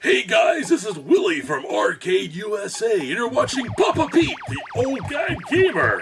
Hey guys, this is Willie from Arcade USA, and you're watching Papa Pete, the old guy gamer.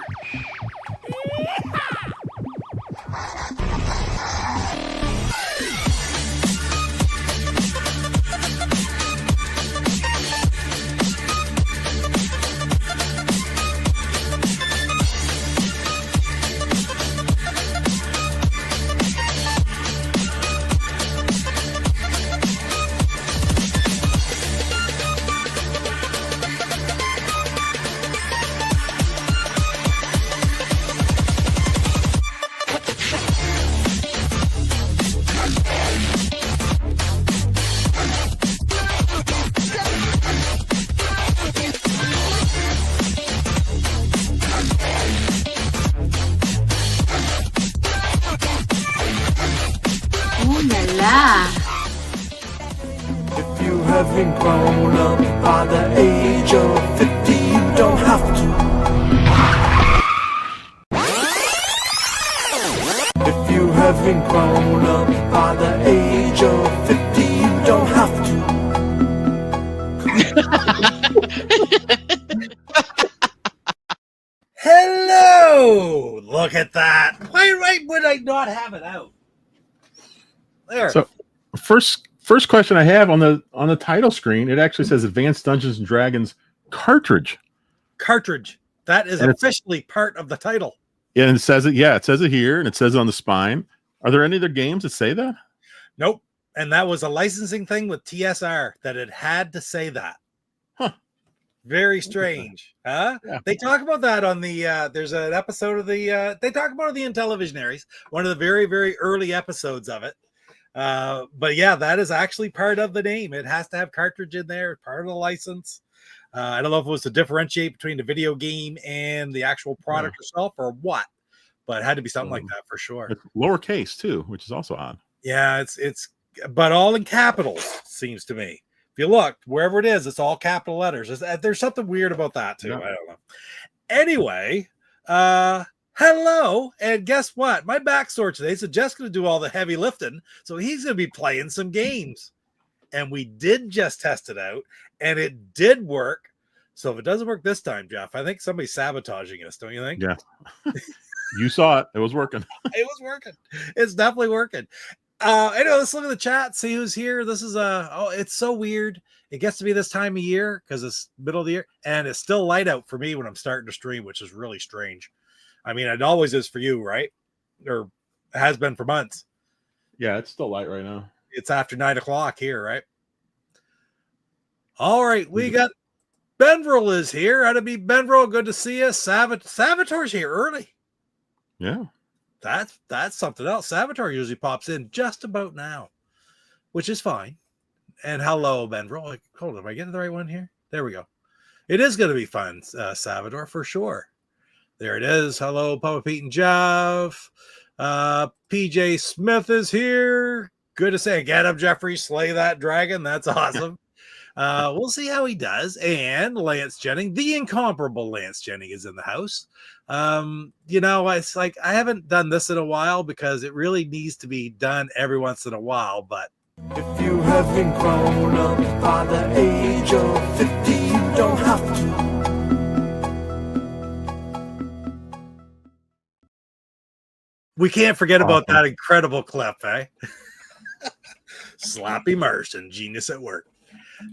If you haven't grown up by the age of 50, you don't have to. If you haven't grown up by the age of 50, you don't have to. Hello! Look at that. Why would I not have it out? There. So first question I have on the title screen, it actually says Advanced Dungeons and Dragons cartridge. Cartridge. That is officially part of the title. Yeah, and it says it. Yeah, it says it here, and it says it on the spine. Are there any other games that say that? Nope. And that was a licensing thing with TSR that it had to say that. Huh. Very strange. Huh? Yeah. They talk about that on the there's an episode of the they talk about the Intellivisionaries, one of the very, very early episodes of it. But yeah, that is actually part of the name. It has to have cartridge in there, part of the license. I don't know if it was to differentiate between the video game and the actual product itself or what, but it had to be something like that for sure. It's lowercase too, which is also odd. Yeah, it's but all in capitals, seems to me. If you look wherever it is, it's all capital letters. There's something weird about that too. Yeah. I don't know. Anyway, hello, and guess what? My back's sore today, so Jeff's going to do all the heavy lifting. So he's going to be playing some games. And we did just test it out, and it did work. So if it doesn't work this time, Jeff, I think somebody's sabotaging us, don't you think? Yeah. You saw it. It was working. It was working. It's definitely working. Anyway, let's look at the chat, see who's here. This is it's so weird. It gets to be this time of year because it's middle of the year, and it's still light out for me when I'm starting to stream, which is really strange. I mean, it always is for you, right? Or it has been for months. Yeah, it's still light right now. It's after 9 o'clock here, right? All right, we got Benvril is here. How to be Benvril? Good to see you. Savitor's here early. Yeah. That's something else. Savitor usually pops in just about now, which is fine. And hello, Benvril. Hold on, am I getting the right one here? There we go. It is going to be fun, Savitor, for sure. There it is. Hello, Papa Pete and Jeff. PJ Smith is here. Good to say. Get up, Jeffrey. Slay that dragon. That's awesome. We'll see how he does. And Lance Jennings, the incomparable Lance Jennings, is in the house. It's like I haven't done this in a while because it really needs to be done every once in a while. But if you haven't grown up by the age of 50, you don't have to. We can't forget about that incredible clip, eh? Slappy Marston, genius at work.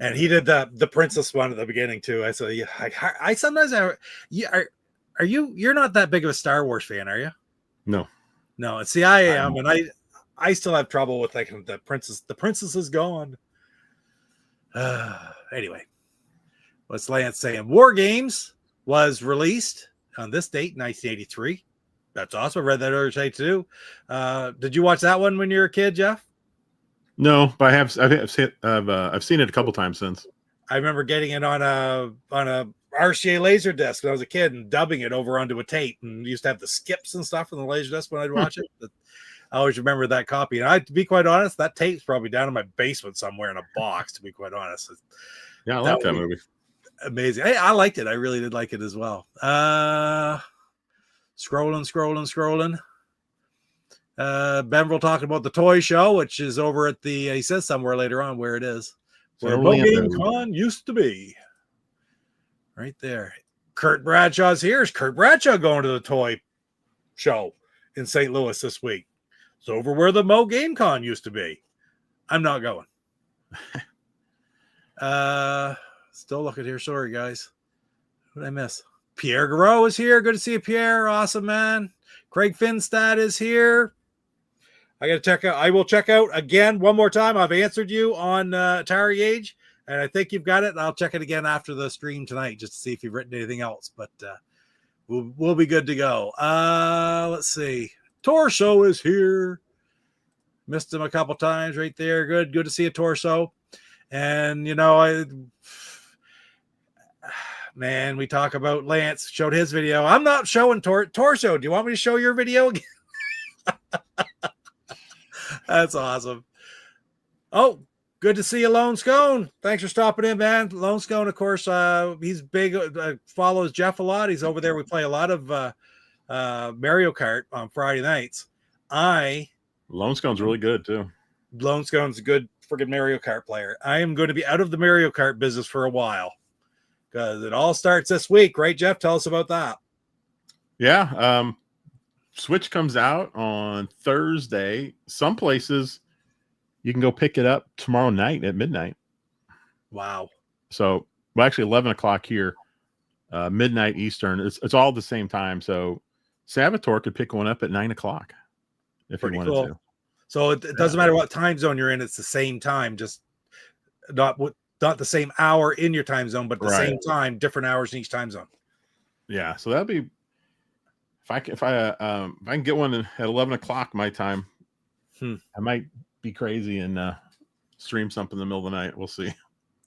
And he did the princess one at the beginning too. I said, I sometimes are you're not that big of a Star Wars fan, are you? No. And see, I am, and I still have trouble with thinking the princess is gone. Anyway, what's Lance saying? War Games was released on this date, 1983. That's awesome. I read that earlier today too. Did you watch that one when you were a kid, Jeff? No, but I've seen it a couple times since. I remember getting it on a RCA Laserdisc when I was a kid and dubbing it over onto a tape, and used to have the skips and stuff on the Laserdisc when I'd watch it. But I always remember that copy. And to be quite honest, that tape's probably down in my basement somewhere in a box. To be quite honest, yeah, I like that movie. Amazing. Hey, I liked it. I really did like it as well. Scrolling. Benvril talking about the toy show, which is over at he says somewhere later on where it is. Where Orlando. Game Con used to be. Right there. Kurt Bradshaw's here. Is Kurt Bradshaw going to the toy show in St. Louis this week? It's over where the Mo Game Con used to be. I'm not going. Still looking here. Sorry, guys. What did I miss? Pierre Garreau is here. Good to see you, Pierre. Awesome, man. Craig Finstad is here. I got to check out. I will check out again one more time. I've answered you on Atari Age, and I think you've got it. I'll check it again after the stream tonight just to see if you've written anything else. But we'll be good to go. Let's see. Torso is here. Missed him a couple times right there. Good to see a Torso. And man, we talk about Lance showed his video. I'm not showing Torso. Do you want me to show your video again? That's awesome. Oh, good to see you, Lone Scone. Thanks for stopping in, man. Lone Scone, of course, he's big, follows Jeff a lot. He's over there. We play a lot of Mario Kart on Friday nights. Lone Scone's really good, too. Lone Scone's a good freaking Mario Kart player. I am going to be out of the Mario Kart business for a while because it all starts this week, right, Jeff? Tell us about that. Yeah. Switch comes out on Thursday. Some places you can go pick it up tomorrow night at midnight. Wow. So, well, actually 11 o'clock here, midnight Eastern. It's all the same time. So Salvatore could pick one up at 9 o'clock if he wanted to. So it doesn't matter what time zone you're in. It's the same time, just not the same hour in your time zone, but the same time, different hours in each time zone. Yeah. So that'll be, if I can get one at 11 o'clock my time, I might be crazy and stream something in the middle of the night. We'll see.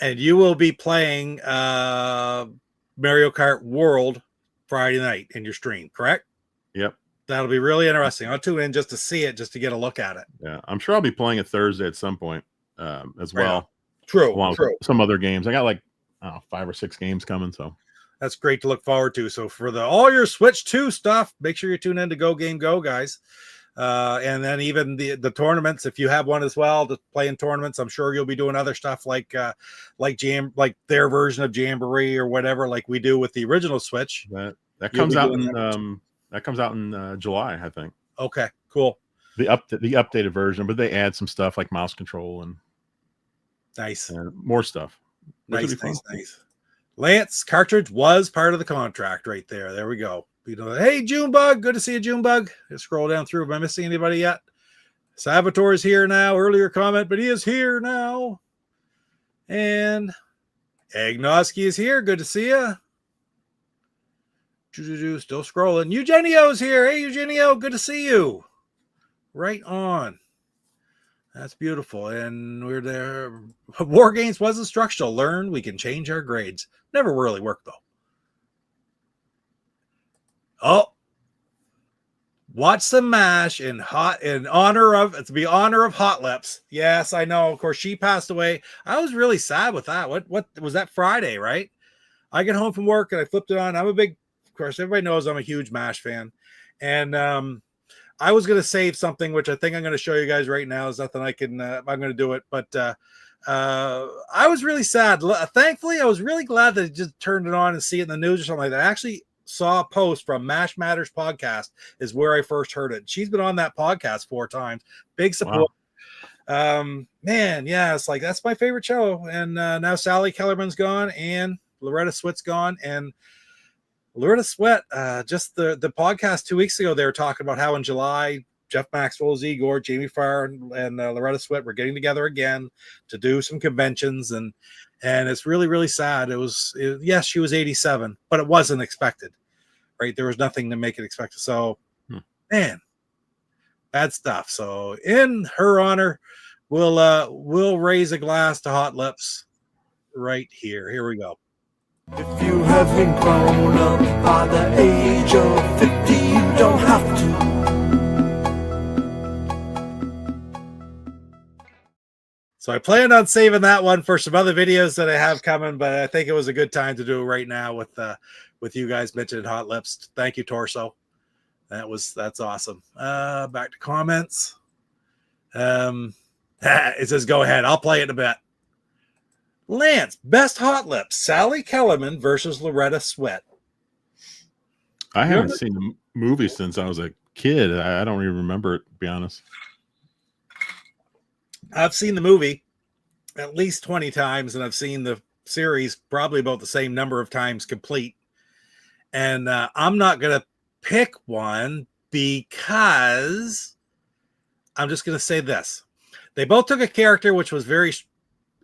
And you will be playing Mario Kart World Friday night in your stream, correct? Yep. That'll be really interesting. I'll tune in just to see it, just to get a look at it. Yeah, I'm sure I'll be playing it Thursday at some point as well. True. Some other games. I got like 5 or 6 games coming, so that's great to look forward to. So for all your Switch 2 stuff, make sure you tune in to Go Game Go, guys. And then even the tournaments, if you have one as well to play in tournaments, I'm sure you'll be doing other stuff like their version of Jamboree or whatever, like we do with the original Switch. That comes out in July, I think. Okay, cool. The updated version, but they add some stuff like mouse control and more stuff. Nice. Lance cartridge was part of the contract right there. There we go. Hey, Junebug, good to see you, Junebug. Just scroll down through. Am I missing anybody yet? Salvatore is here now. Earlier comment, but he is here now. And Agnoski is here. Good to see you. Still scrolling. Eugenio's here. Hey, Eugenio, good to see you. Right on. That's beautiful. And we're there. War Games was instructional. Learn, we can change our grades. Never really worked, though. Oh, watch some MASH in honor of Hot Lips. Yes, I know. Of course, she passed away. I was really sad with that. What was that Friday, right? I get home from work and I flipped it on. Of course, everybody knows I'm a huge MASH fan. And I was going to save something, which I think I'm going to show you guys right now. There's nothing I'm going to do it. But I was really sad. Thankfully, I was really glad that I just turned it on and see it in the news or something like that. I actually saw a post from Mash Matters podcast is where I first heard it. She's been on that podcast 4 times. Big support. Wow. Man, yeah, it's like that's my favorite show. And now Sally Kellerman's gone and Loretta Sweat's gone. And Loretta Sweat, just the podcast 2 weeks ago, they were talking about how in July, Jeff Maxwell, Igor, Jamie Farr, and Loretta Sweat were getting together again to do some conventions. And it's really, really sad. Yes, she was 87, but it wasn't expected, right? There was nothing to make it expected. So, man, bad stuff. So in her honor, we'll raise a glass to Hot Lips right here. Here we go. If you haven't grown up by the age of 50, you don't have to. So I planned on saving that one for some other videos that I have coming, but I think it was a good time to do it right now with you guys mentioning Hot Lips. Thank you, Torso. That's awesome. Back to comments. It says, go ahead. I'll play it in a bit. Lance, best hot lips, Sally Kellerman versus Loretta Swit. I haven't seen the movie since I was a kid. I don't even remember it, to be honest. I've seen the movie at least 20 times, and I've seen the series probably about the same number of times complete. And I'm not going to pick one because I'm just going to say this. They both took a character which was very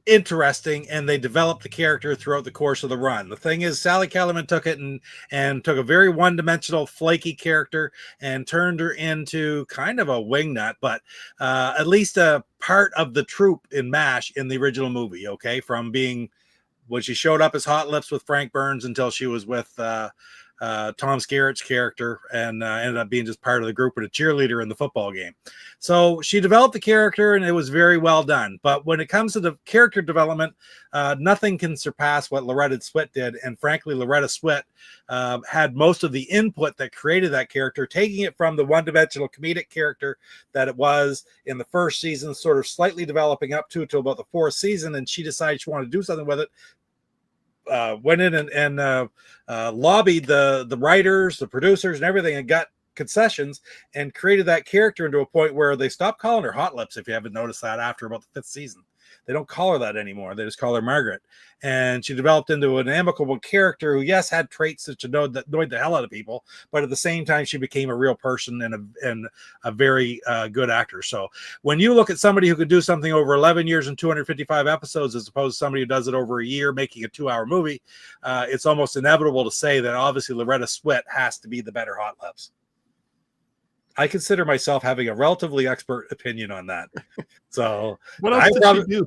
interesting, and they developed the character throughout the course of the run. The thing is, Sally Kellerman took it and took a very one-dimensional, flaky character and turned her into kind of a wingnut, but at least a part of the troupe in MASH in the original movie, okay? From being when she showed up as Hot Lips with Frank Burns until she was with Tom Skerritt's character and ended up being just part of the group and a cheerleader in the football game. So she developed the character and it was very well done. But when it comes to the character development, nothing can surpass what Loretta Swit did. And frankly, Loretta Swit had most of the input that created that character, taking it from the one-dimensional comedic character that it was in the first season, sort of slightly developing up to about the fourth season. And she decided she wanted to do something with it. Went in and lobbied the writers, the producers, and everything, and got concessions and created that character into a point where they stopped calling her Hot Lips. If you haven't noticed that, after about the fifth season, they don't call her that anymore. They just call her Margaret. And she developed into an amicable character who, yes, had traits that annoyed the hell out of people, but at the same time, she became a real person and a very good actor. So when you look at somebody who could do something over 11 years and 255 episodes, as opposed to somebody who does it over a year, making a 2-hour movie, it's almost inevitable to say that obviously Loretta Swit has to be the better Hot Lips. I consider myself having a relatively expert opinion on that. So what else did she do,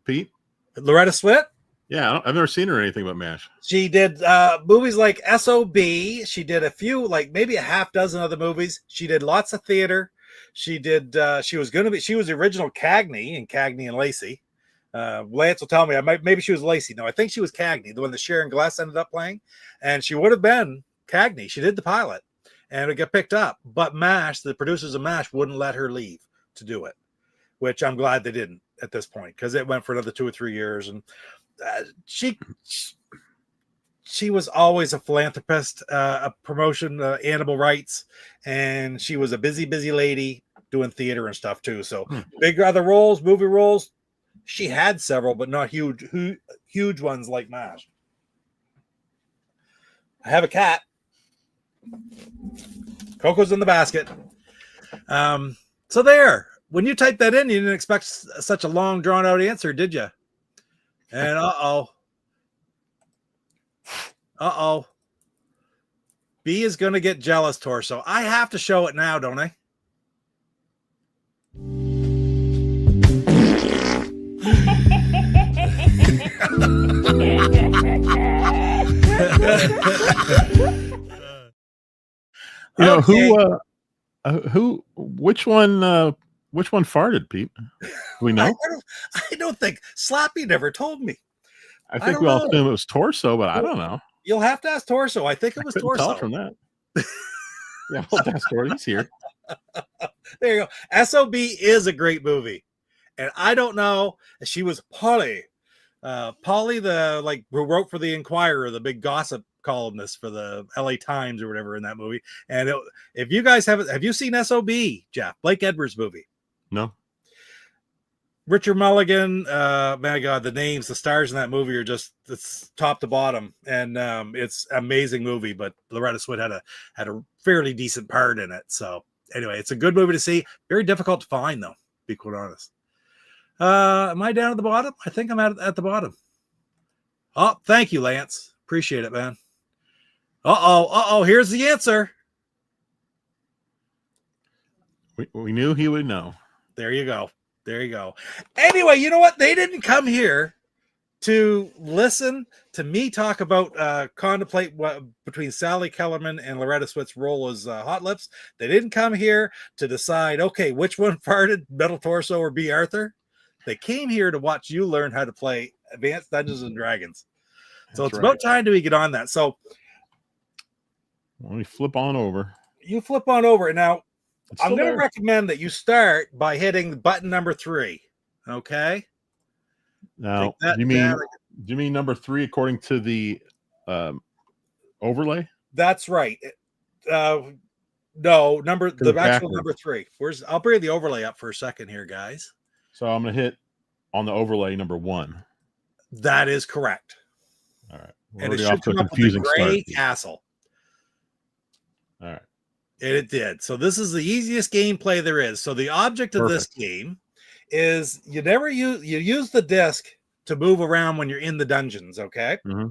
Pete? Loretta Swit? Yeah, I've never seen her in anything but MASH. She did movies like SOB. She did a few, like maybe a half dozen other movies. She did lots of theater. She did. She was the original Cagney in Cagney and Lacey. Lance will tell me. Maybe she was Lacey. No, I think she was Cagney, the one that Sharon Glass ended up playing, and she would have been Cagney. She did the pilot, and it got picked up. But MASH, the producers of MASH, wouldn't let her leave to do it, which I'm glad they didn't at this point, because it went for another 2 or 3 years, and she was always a philanthropist, a promotion, animal rights, and she was a busy lady doing theater and stuff too. So big other roles, movie roles, she had several, but not huge ones like MASH. I have a cat. Coco's in the basket. So there. When you type that in, you didn't expect such a long, drawn-out answer, did you? And B is going to get jealous, Torso. I have to show it now, don't I? You know, which one farted, Pete? Do we know? I don't think Slappy never told me. I think we all assume it was Torso, but I don't know. You'll have to ask Torso. I think it was Torso. Tell from that. Yeah, well, that's Torso. He's here. There you go. SOB is a great movie, and I don't know. She was Polly, the who wrote for the Inquirer, the big gossip columnist for the LA Times or whatever in that movie. And if you guys have you seen SOB, Jeff? Blake Edwards movie? No. Richard Mulligan, my God, the names, the stars in that movie are just, it's top to bottom, and it's an amazing movie. But Loretta Swit had a fairly decent part in it. So anyway, it's a good movie to see. Very difficult to find, though, to be quite honest. Am I down at the bottom? I think I'm at the bottom. Oh, thank you, Lance. Appreciate it, man. Here's the answer. We knew he would know. There you go. Anyway, you know what? They didn't come here to listen to me talk about contemplate what between Sally Kellerman and Loretta Swit's role as Hot Lips. They didn't come here to decide, okay, which one farted, Metal Torso or B. Arthur. They came here to watch you learn how to play Advanced Dungeons and Dragons. So it's about time we get on that. So let me flip on over. You flip on over. Now, I'm going to recommend that you start by hitting button number 3. Okay. Now, you mean Do you mean number 3 according to the overlay? That's right. No, the actual number 3. I'll bring the overlay up for a second here, guys. So I'm going to hit on the overlay number 1. That is correct. All right. And it should come up with the gray castle. All right. And it did. So this is the easiest gameplay there is. So the object of this game is you use the disc to move around when you're in the dungeons, okay? Mm-hmm.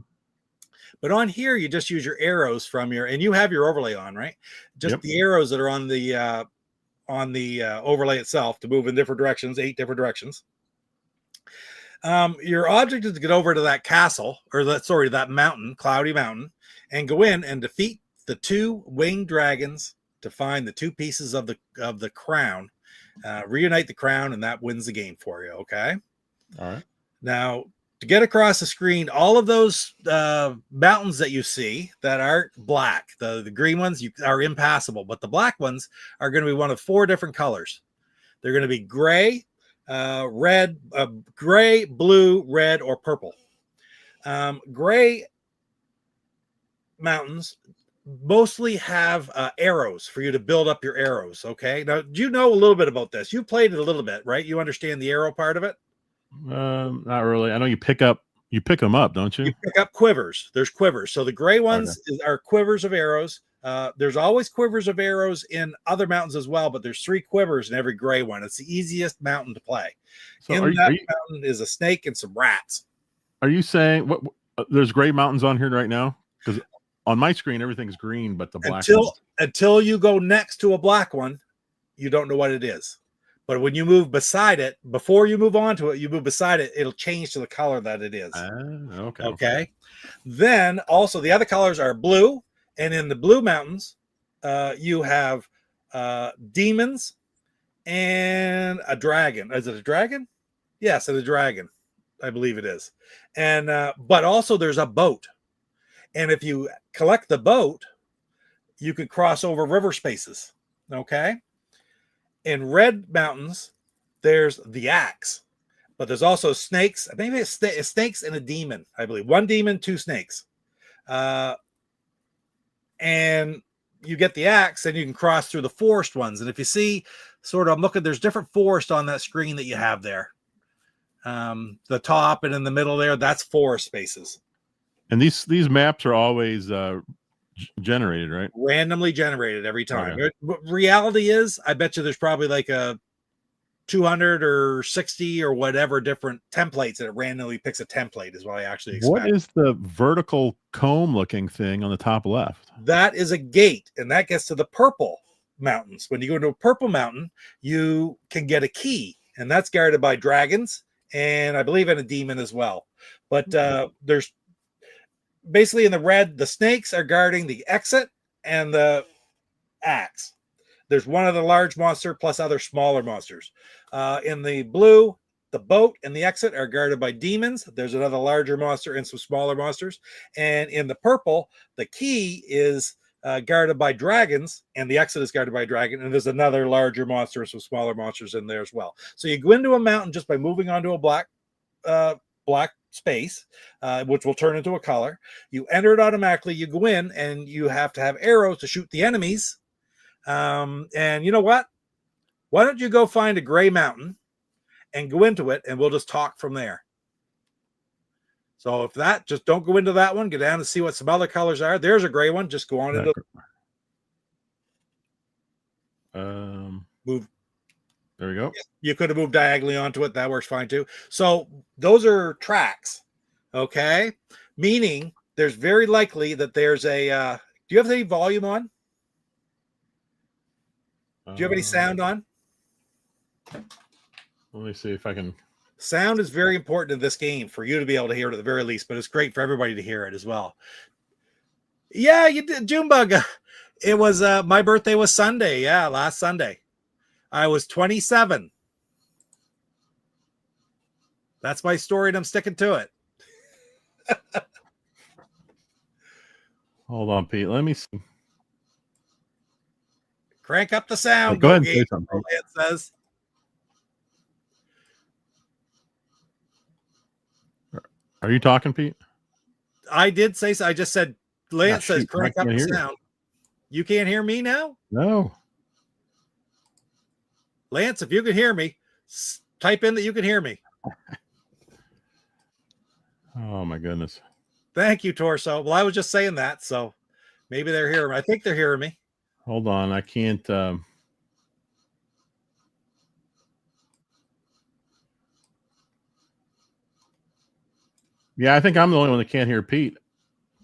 But on here, you just use your arrows from and you have your overlay on, right? Just the arrows that are on the overlay itself to move in different directions, 8 different directions. Your object is to get over to that castle, that mountain, Cloudy Mountain, and go in and defeat the 2 winged dragons to find the 2 pieces of the crown, reunite the crown, and that wins the game for you. Okay. All right. Now, to get across the screen, all of those mountains that you see that are black, the green ones are impassable, but the black ones are going to be one of 4 different colors. They're going to be gray, red, gray, blue, red, or purple. Gray mountains mostly have arrows for you to build up your arrows. Okay. Now, do you know a little bit about this? You played it a little bit, right? You understand the arrow part of it? Not really. I know you pick them up, don't you? You pick up quivers. There's quivers. So the gray ones are quivers of arrows. There's always quivers of arrows in other mountains as well, but there's 3 quivers in every gray one. It's the easiest mountain to play. So mountain is a snake and some rats. Are you saying what there's gray mountains on here right now? Because on my screen everything's green, but the black until you go next to a black one, you don't know what it is. But when you move beside it, before you move on to it, you move beside it, it'll change to the color that it is. Okay. Then also the other colors are blue. And in the blue mountains, you have demons and a dragon. Is it a dragon? Yes, it's a dragon. I believe it is. And but also there's a boat. And if you collect the boat, you could cross over river spaces. Okay. In red mountains, there's the axe. But there's also snakes. Maybe it's snakes and a demon, I believe. 1 demon, 2 snakes. And you get the axe and you can cross through the forest ones. And if you see I'm looking, there's different forest on that screen that you have there. The top and in the middle there, that's forest spaces. And these maps are always generated, right? Randomly generated every time. Okay. Reality is, I bet you there's probably like a 200 or 60 or whatever different templates that it randomly picks a template is what I actually expect. What is the vertical comb looking thing on the top left? That is a gate, and that gets to the purple mountains. When you go into a purple mountain, you can get a key, and that's guarded by dragons and I believe in a demon as well. But there's basically in the red, the snakes are guarding the exit and the axe. There's one other large monster plus other smaller monsters. In the blue, the boat and the exit are guarded by demons. There's another larger monster and some smaller monsters. And in the purple, the key is guarded by dragons, and the exit is guarded by a dragon. And there's another larger monster and some smaller monsters in there as well. So you go into a mountain just by moving onto a black space, which will turn into a color. You enter it automatically. You go in, and you have to have arrows to shoot the enemies. And you know what? Why don't you go find a gray mountain and go into it, and we'll just talk from there. So if just don't go into that one, go down and see what some other colors are. There's a gray one. Just go on into move. There we go. You could have moved diagonally onto it. That works fine too. So those are tracks. Okay. Meaning there's very likely that there's a, do you have any volume on? Do you have any sound on? Let me see if I can. Sound is very important in this game for you to be able to hear it at the very least, but it's great for everybody to hear it as well. Yeah, you did, Junebug. It was my birthday was Sunday. Yeah, last Sunday. I was 27. That's my story, and I'm sticking to it. Hold on, Pete. Let me see. Crank up the sound. Go ahead and say something. It says. Are you talking, Pete? I did say so. I just said, Lance says shoot, crank I up can't the hear you. sound. You can't hear me now? No. Lance, if you can hear me, type in that you can hear me. Oh my goodness. Thank you, Torso. Well, I was just saying that, so maybe they're hearing me. I think they're hearing me. Hold on. I can't. Yeah, I think I'm the only one that can't hear Pete.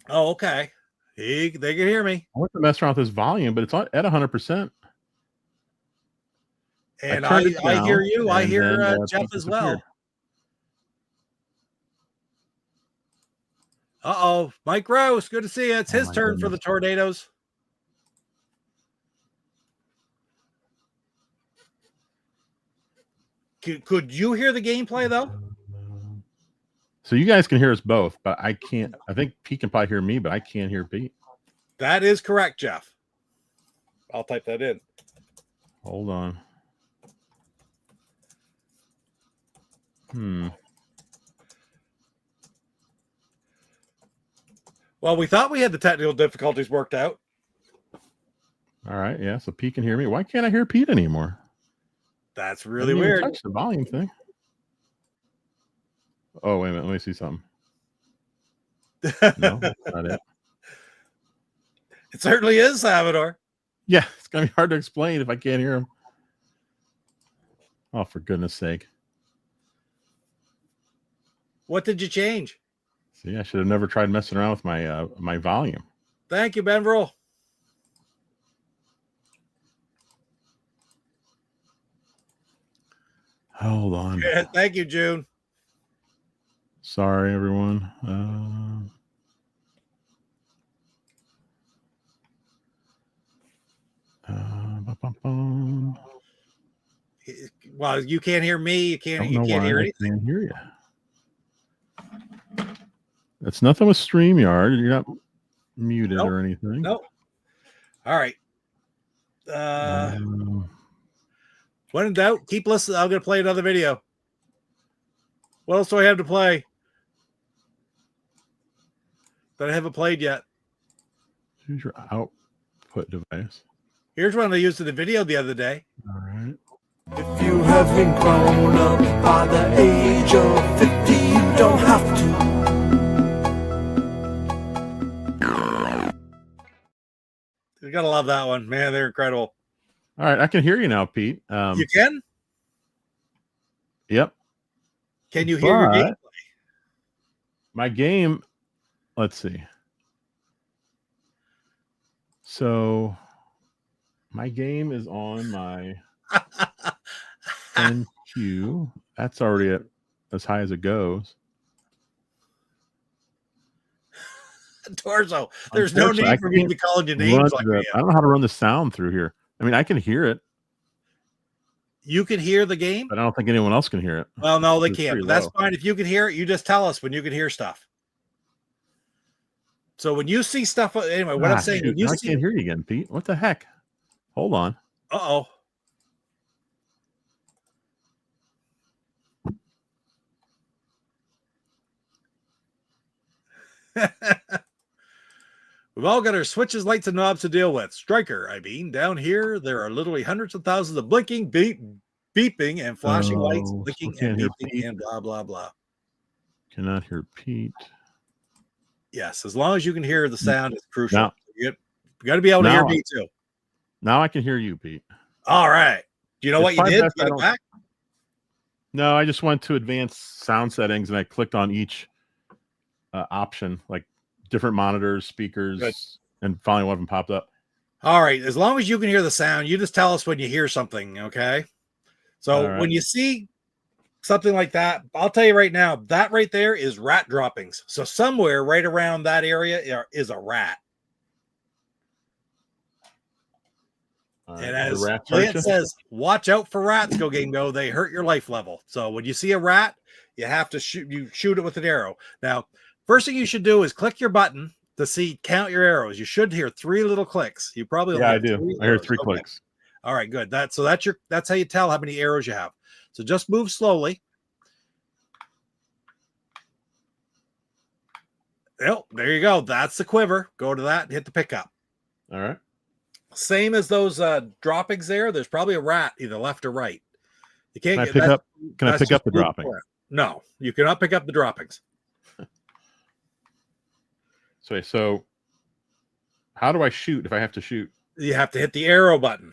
Oh, okay. They can hear me. I went to mess around with this volume, but it's at 100%. And turned it I hear down, you. I and hear then, Jeff Pete as disappeared. well. Uh-oh. Mike Rose, good to see you. It's his my turn for the goodness. tornadoes. Could you hear the gameplay, though? So you guys can hear us both, but I can't. I think Pete can probably hear me, but I can't hear Pete. That is correct, Jeff. I'll type that in. Hold on. Well, we thought we had the technical difficulties worked out. All right, yeah. So Pete can hear me. Why can't I hear Pete anymore? That's really I didn't even weird. touch the volume thing. Oh, wait a minute. Let me see something. No, that's not it. It certainly is, Salvador. Yeah, it's gonna be hard to explain if I can't hear him. Oh, for goodness sake! What did you change? See, I should have never tried messing around with my my volume. Thank you, Benvril. Hold on. Thank you, June. Sorry, everyone. Well, you can't hear me. You can't hear I anything. can't hear you. It's nothing with StreamYard. You're not muted or anything. Nope. All right. When in doubt, keep listening. I'm going to play another video. What else do I have to play that I haven't played yet? Choose your output device. Here's one I used in the video the other day. All right. If you haven't grown up by the age of 50, you don't have to. You got to love that one. Man, they're incredible. All right. I can hear you now, Pete. You can? Yep. Can you hear your gameplay? My game, let's see. So my game is on my NQ. That's already at as high as it goes. Torso, there's no need for me to be calling you names like that. I don't know how to run the sound through here. I mean, I can hear it. You can hear the game? But I don't think anyone else can hear it. Well, no, they can't. But that's fine. If you can hear it, you just tell us when you can hear stuff. So when you see stuff, anyway, what I'm saying, shoot, I can't hear you again, Pete. What the heck? Hold on. Uh-oh. We've all got our switches, lights, and knobs to deal with. Striker, I mean, down here, there are literally hundreds of thousands of blinking, beeping, and flashing lights, blinking, and beeping, and blah, blah, blah. Cannot hear Pete. Yes, as long as you can hear the sound, it's crucial. Now, you got to be able to hear me, too. Now I can hear you, Pete. All right. Do you know what you did? Get it back? No, I just went to advanced sound settings, and I clicked on each option, like different monitors, speakers, and finally one of them popped up. All right. As long as you can hear the sound, you just tell us when you hear something, okay? So when you see something like that, I'll tell you right now, that right there is rat droppings. So somewhere right around that area is a rat. And as Lance says, watch out for rats, Go. They hurt your life level. So when you see a rat, you have to shoot it with an arrow. Now, first thing you should do is click your button to count your arrows. You should hear 3 little clicks. You probably I do. I hear 3 clicks. All right, good. That's how you tell how many arrows you have. So just move slowly. Oh, there you go. That's the quiver. Go to that and hit the pickup. All right. Same as those droppings there. There's probably a rat either left or right. You can't Can I get pick that. up? Can I pick up the dropping? No, you cannot pick up the droppings. So how do I shoot if I have to shoot? You have to hit the arrow button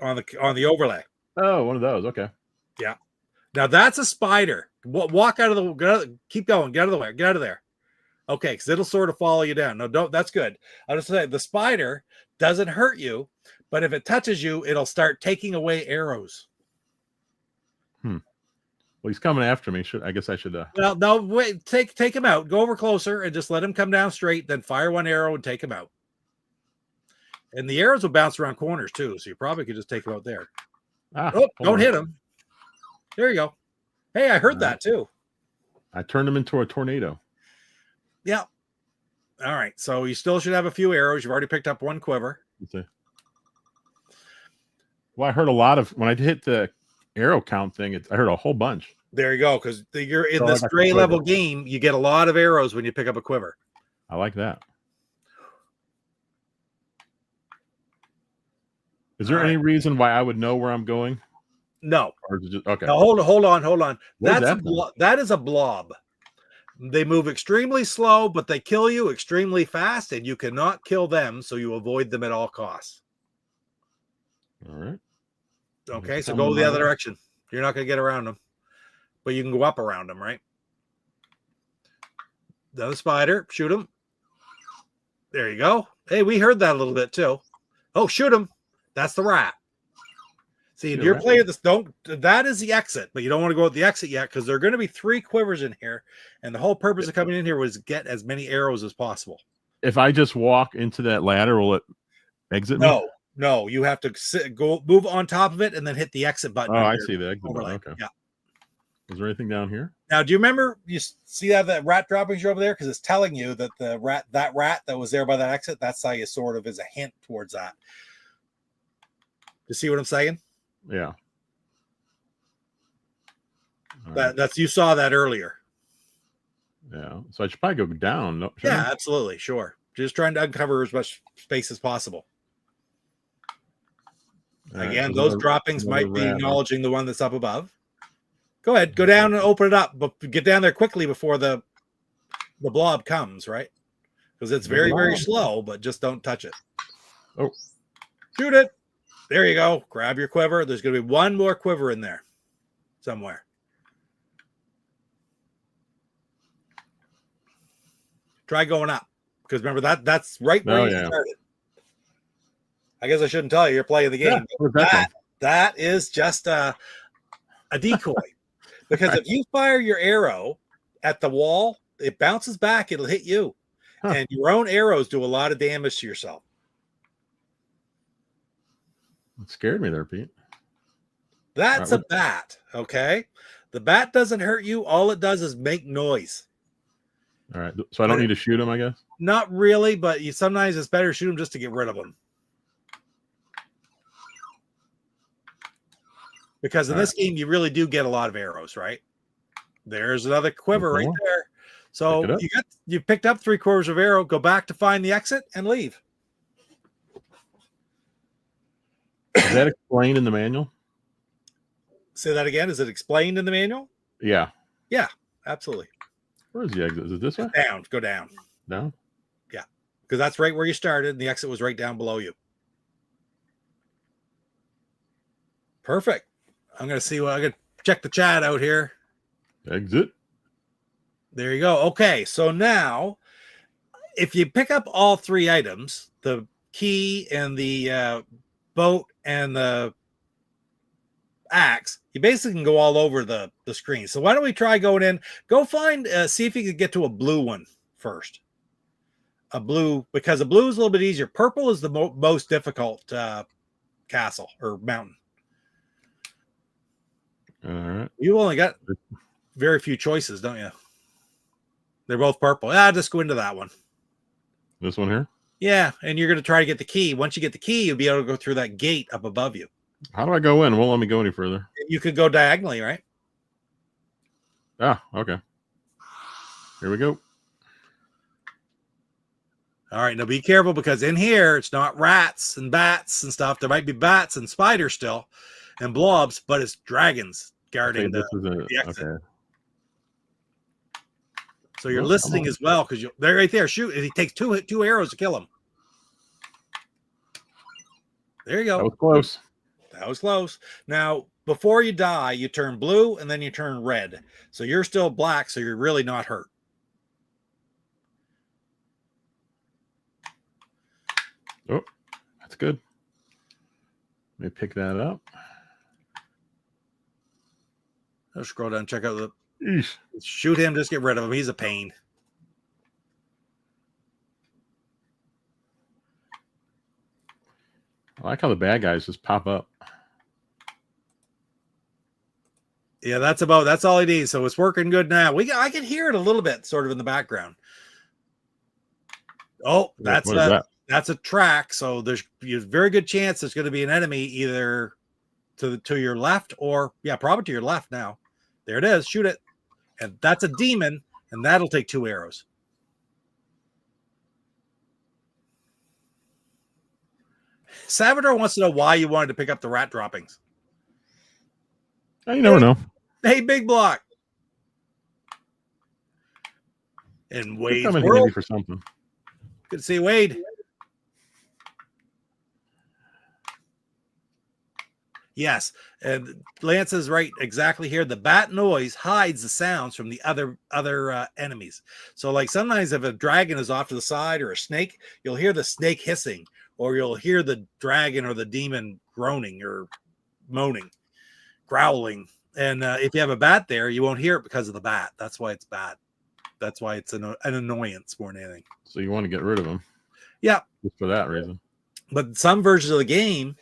on the overlay. Oh, one of those. Okay. Yeah. Now that's a spider. Walk out of the. Keep going. Get out of the way. Get out of there. Okay, because it'll sort of follow you down. No, don't. That's good. I just say the spider doesn't hurt you, but if it touches you, it'll start taking away arrows. Well, he's coming after me. I guess I should. Well, no, wait. Take him out. Go over closer and just let him come down straight. Then fire one arrow and take him out. And the arrows will bounce around corners too, so you probably could just take him out there. Don't hit him. There you go. Hey, I heard that too. I turned him into a tornado. Yeah. All right. So you still should have a few arrows. You've already picked up one quiver. Well, I heard a lot of when I hit the arrow count thing. I heard a whole bunch. There you go. Because you're in this gray level game, you get a lot of arrows when you pick up a quiver. I like that. Is there any reason why I would know where I'm going? No. Or is it just, okay. Now, hold on. That that is a blob. They move extremely slow, but they kill you extremely fast, and you cannot kill them, so you avoid them at all costs. All right. Okay, so go the other direction. You're not going to get around them, but you can go up around them, right? The spider, shoot him. There you go. Hey, we heard that a little bit too. Oh, shoot him. That's the rat. See, you're playing this. That is the exit, but you don't want to go at the exit yet because there are going to be 3 quivers in here, and the whole purpose of coming in here was get as many arrows as possible. If I just walk into that ladder, will it exit me? No, you have to move on top of it and then hit the exit button. Oh, I see the exit button. Okay. Yeah. Is there anything down here? Now, do you remember you see that rat droppings over there? Because it's telling you that the rat that was there by that exit, that's how you sort of is a hint towards that. You see what I'm saying? Yeah. That's you saw that earlier. Yeah. So I should probably go down. No, yeah, absolutely. Sure. Just trying to uncover as much space as possible. Again, those droppings might be acknowledging the one that's up above. Go ahead, go down and open it up, but get down there quickly before the blob comes, right? Because it's very, very slow, but just don't touch it. Oh. Shoot it. There you go. Grab your quiver. There's going to be one more quiver in there somewhere. Try going up. Because remember, that's right where you started. I guess I shouldn't tell you. You're playing the game. Yeah, that is just a decoy. Because if you fire your arrow at the wall, it bounces back. It'll hit you. And your own arrows do a lot of damage to yourself. It scared me there, Pete. That's a bat, okay? The bat doesn't hurt you. All it does is make noise. All right. So I don't need to shoot him, I guess? Not really, but sometimes it's better to shoot him just to get rid of them. Because in this game, you really do get a lot of arrows, right? There's another quiver right there. So you picked up 3 quarters of arrow. Go back to find the exit and leave. Is that explained in the manual? Say that again. Is it explained in the manual? Yeah. Yeah, absolutely. Where is the exit? Is it this way? Down. Go down. Down? Yeah. Because that's right where you started, and the exit was right down below you. Perfect. I'm going to see what I can check the chat out here. Exit. There you go. Okay. So now, if you pick up all 3 items, the key and the boat and the axe, you basically can go all over the screen. So why don't we try going in? Go find, see if you can get to a blue one first. A blue, because a blue is a little bit easier. Purple is the most difficult castle or mountain. All right. You only got very few choices, don't you? They're both purple. Yeah, just go into that one. This one here? Yeah, and you're going to try to get the key. Once you get the key, you'll be able to go through that gate up above you. How do I go in? It won't let me go any further. You could go diagonally, right? Ah, okay. Here we go. All right, now be careful because in here it's not rats and bats and stuff. There might be bats and spiders still and blobs, but it's dragons guarding Okay, this is the exit. okay. So you're Oh, listening come on. as well because they're right there. Shoot, and he takes two arrows to kill him. There you go. That was close. That was close. Now, before you die, you turn blue and then you turn red. So you're still black, so you're really not hurt. Oh, that's good. Let me pick that up. I'll scroll down and check out the... Eesh. Shoot him, just get rid of him. He's a pain. I like how the bad guys just pop up. Yeah, that's all he needs. So it's working good now. I can hear it a little bit, sort of in the background. Oh, that's What is that? That's a track. So there's a very good chance there's going to be an enemy either to your left or probably to your left now. There it is. Shoot it. And that's a demon, and that'll take 2 arrows. Salvador wants to know why you wanted to pick up the rat droppings. Oh, you never know. Hey, Big Block. And It's Wade's coming world. handy for something. Good to see you, Wade. Yes, and Lance is right exactly here. The bat noise hides the sounds from the other enemies. So, like sometimes if a dragon is off to the side or a snake, you'll hear the snake hissing, or you'll hear the dragon or the demon groaning or moaning, growling. And if you have a bat there, you won't hear it because of the bat. That's why it's bad. That's why it's an annoyance more than anything. So you want to get rid of them. Yeah. Just for that reason. But some versions of the game,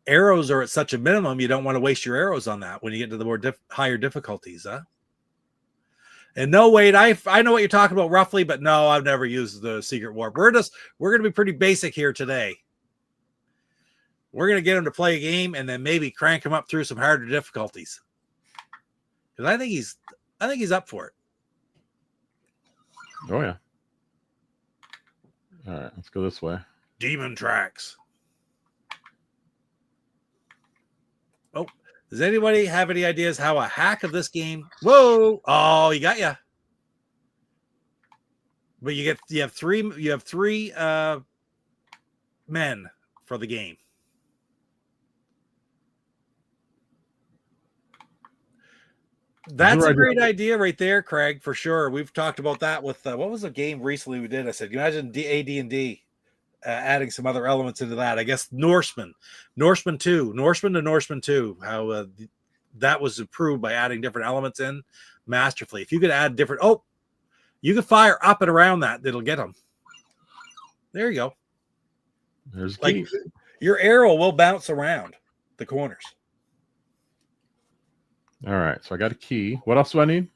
arrows are at such a minimum, you don't want to waste your arrows on that when you get to the more higher difficulties, huh? And no, Wade, I know what you're talking about roughly, but no, I've never used the secret warp. We're going to be pretty basic here today. We're going to get him to play a game and then maybe crank him up through some harder difficulties. Because I think he's up for it. Oh yeah. All right, let's go this way. Demon tracks. Oh, does anybody have any ideas how a hack of this game? Whoa! Oh, he got you. But you have three men for the game. That's a great idea right there, Craig, for sure. We've talked about that with what was a game recently we did? I said, you imagine AD&D adding some other elements into that. I guess Norseman to Norseman 2, how that was improved by adding different elements in masterfully. If you could add different, you could fire up and around that'll get them. There you go. There's like your arrow will bounce around the corners. All right, so I got a key. What else do I need?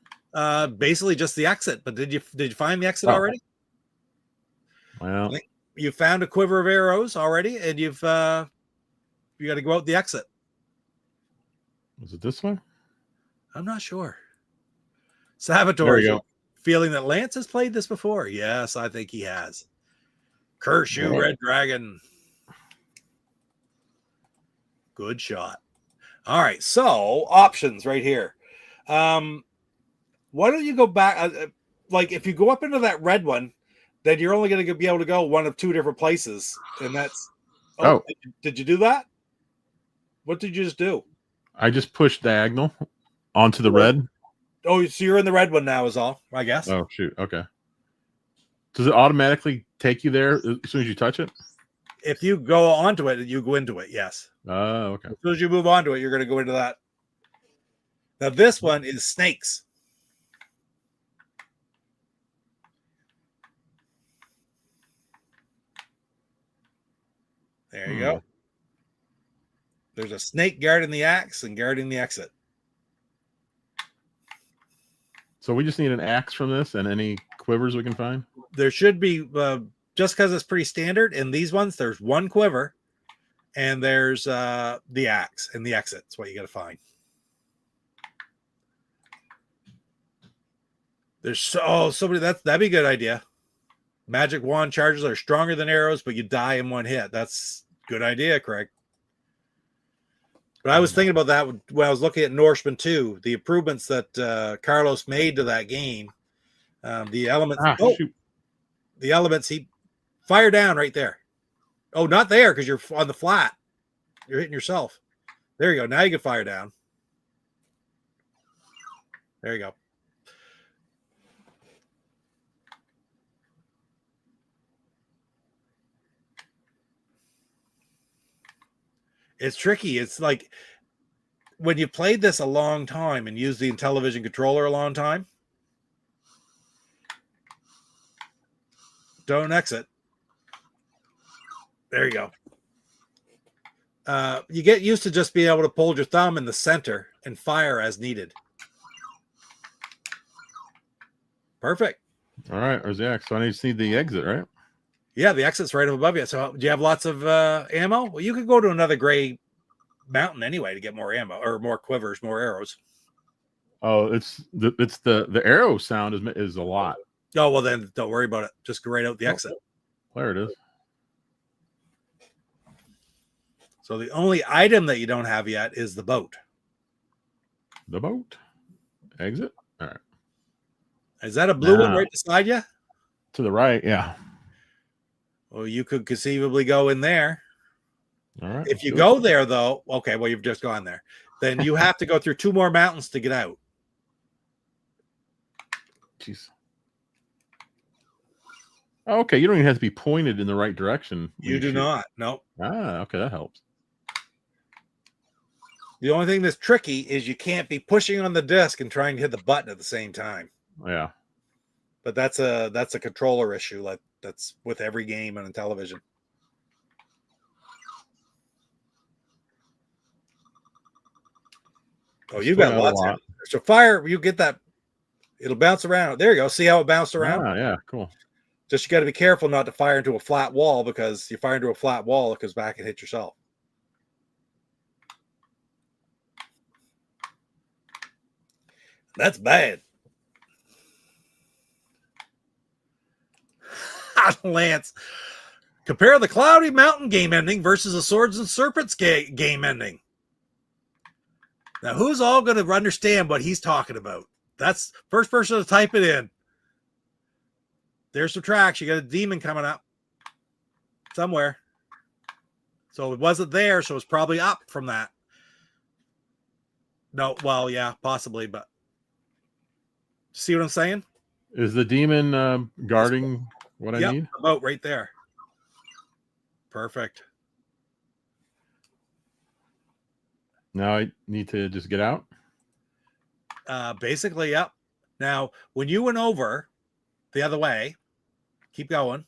Basically just the exit. But did you find the exit already? Well, you found a quiver of arrows already, and you got to go out the exit. Was it this way? I'm not sure. Salvatore, feeling that Lance has played this before. Yes, I think he has. Curse you, Red Dragon. Good shot. All right, so options right here. Why don't you go back? Like if you go up into that red one, then you're only going to be able to go one of 2 different places, and that's. Did you do that? What did you just do? I just pushed diagonal onto the red. Oh, so you're in the red one now, is all, I guess. Oh shoot! Okay. Does it automatically take you there as soon as you touch it? If you go onto it, you go into it. Yes. Oh, okay. As soon as you move on to it, you're going to go into that. Now, this one is snakes. There you go. There's a snake guarding the axe and guarding the exit. So we just need an axe from this and any quivers we can find? There should be, just because it's pretty standard, in these ones, there's 1 quiver. And there's the axe and the exit. That's what you got to find. There's so many. That'd be a good idea. Magic wand charges are stronger than arrows, but you die in one hit. That's a good idea, Craig. But I was thinking about that when I was looking at Norseman 2, the improvements that Carlos made to that game. The elements. Shoot. The elements. He fire down right there. Oh, not there because you're on the flat. You're hitting yourself. There you go. Now you can fire down. There you go. It's tricky. It's like when you played this a long time and used the Intellivision controller a long time, don't exit. There you go. You get used to just being able to hold your thumb in the center and fire as needed. Perfect. All right. Where's the X? So I just need the exit, right? Yeah, the exit's right up above you. So do you have lots of ammo? Well, you could go to another gray mountain anyway to get more ammo or more quivers, more arrows. Oh, it's the arrow sound is a lot. Oh, well then don't worry about it. Just go right out the exit. There it is. So the only item that you don't have yet is the boat. The boat. Exit. All right. Is that a blue one right beside you? To the right, yeah. Well, you could conceivably go in there. All right. If you go there, though, okay, well, you've just gone there. Then you have to go through 2 more mountains to get out. Jeez. Okay, you don't even have to be pointed in the right direction. You do not. No. Okay, that helps. The only thing that's tricky is you can't be pushing on the disc and trying to hit the button at the same time. Yeah. But that's a controller issue. Like that's with every game on Intellivision. Oh, you got lots of. So fire, you get that. It'll bounce around. There you go. See how it bounced around? Yeah, cool. Just you got to be careful not to fire into a flat wall because you fire into a flat wall, it goes back and hit yourself. That's bad. Lance, compare the Cloudy Mountain game ending versus the Swords and Serpents game ending. Now, who's all going to understand what he's talking about? That's first person to type it in. There's some tracks. You got a demon coming up somewhere. So it wasn't there, so it's probably up from that. No, well, yeah, possibly, but see what I'm saying? Is the demon guarding what I need? About right there. Perfect. Now I need to just get out? Basically, yep. Now, when you went over the other way, keep going.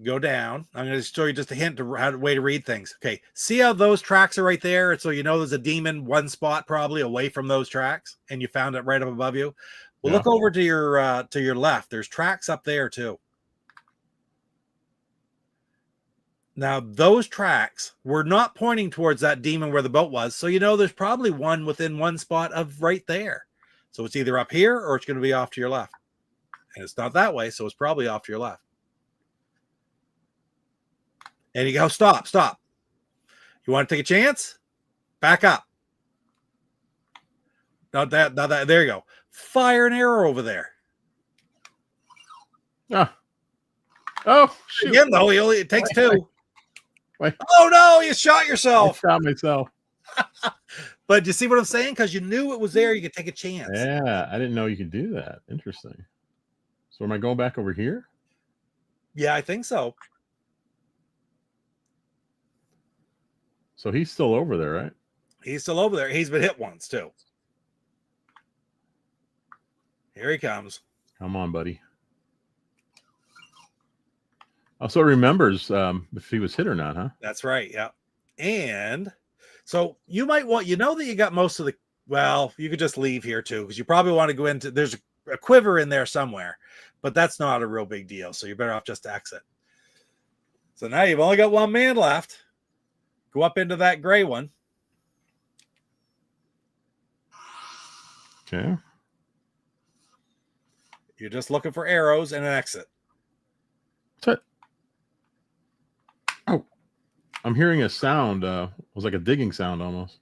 Go down. I'm going to show you just a hint to how way to read things. Okay, see how those tracks are right there? And so you know there's a demon one spot probably away from those tracks, and you found it right up above you. Well, look over to your left. There's tracks up there too. Now, those tracks were not pointing towards that demon where the boat was, so you know there's probably one within one spot of right there. So it's either up here or it's going to be off to your left. And it's not that way, so it's probably off to your left. And you go, stop. You want to take a chance? Back up. Not that, there you go. Fire an arrow over there. Oh, shoot. Again, though, it takes 2. Wait. Oh, no, you shot yourself. I shot myself. But you see what I'm saying? Because you knew it was there, you could take a chance. Yeah, I didn't know you could do that. Interesting. So am I going back over here? Yeah, I think so. So he's still over there, right? He's still over there. He's been hit once, too. Here he comes. Come on, buddy. Also remembers if he was hit or not, huh? That's right, yeah. And so you might want, that you got most of the, well, you could just leave here, too, because you probably want to go into, there's a quiver in there somewhere, but that's not a real big deal, so you're better off just to exit. So now you've only got one man left. Go up into that gray one. Okay. You're just looking for arrows and an exit. What's that? Oh, I'm hearing a sound. It was like a digging sound almost.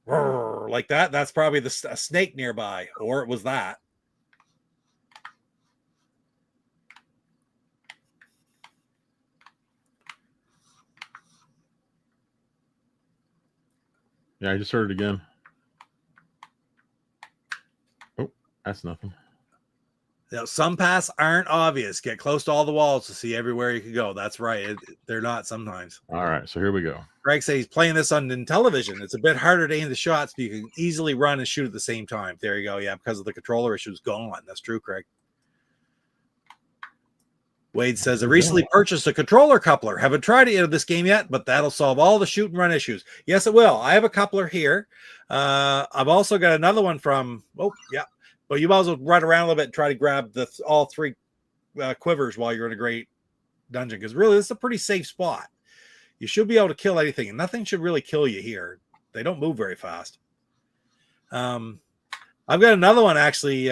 Like that. That's probably a snake nearby, or it was that. Yeah, I just heard it again. Oh, that's nothing. You know, some paths aren't obvious. Get close to all the walls to see everywhere you can go. That's right. They're not sometimes. All right, so here we go. Greg says he's playing this on Intellivision. It's a bit harder to aim the shots, but you can easily run and shoot at the same time. There you go. Yeah, because of the controller issues going on. That's true, Craig. Wade says, I recently purchased a controller coupler. Haven't tried it in this game yet, but that'll solve all the shoot and run issues. Yes, it will. I have a coupler here. I've also got another one from, but you might as well run around a little bit and try to grab all three quivers while you're in a great dungeon, because really, this is a pretty safe spot. You should be able to kill anything, and nothing should really kill you here. They don't move very fast. I've got another one, actually.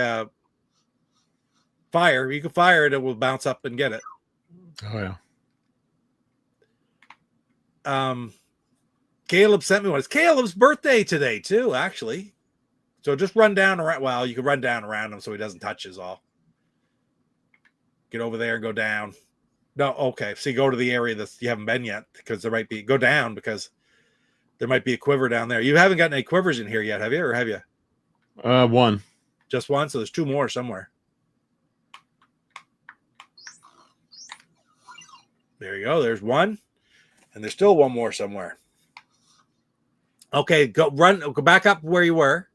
Fire. You can fire it, it will bounce up and get it. Oh, yeah. Caleb sent me one. It's Caleb's birthday today, too, actually. So just run down around. Well, you can run down around him so he doesn't touch us all. Get over there and go down. No, okay. So you go to the area that you haven't been yet, because there might be, go down because there might be a quiver down there. You haven't gotten any quivers in here yet, have you? Or have you? One. Just one? So there's two more somewhere. There you go. There's one. And there's still one more somewhere. Okay, go back up where you were.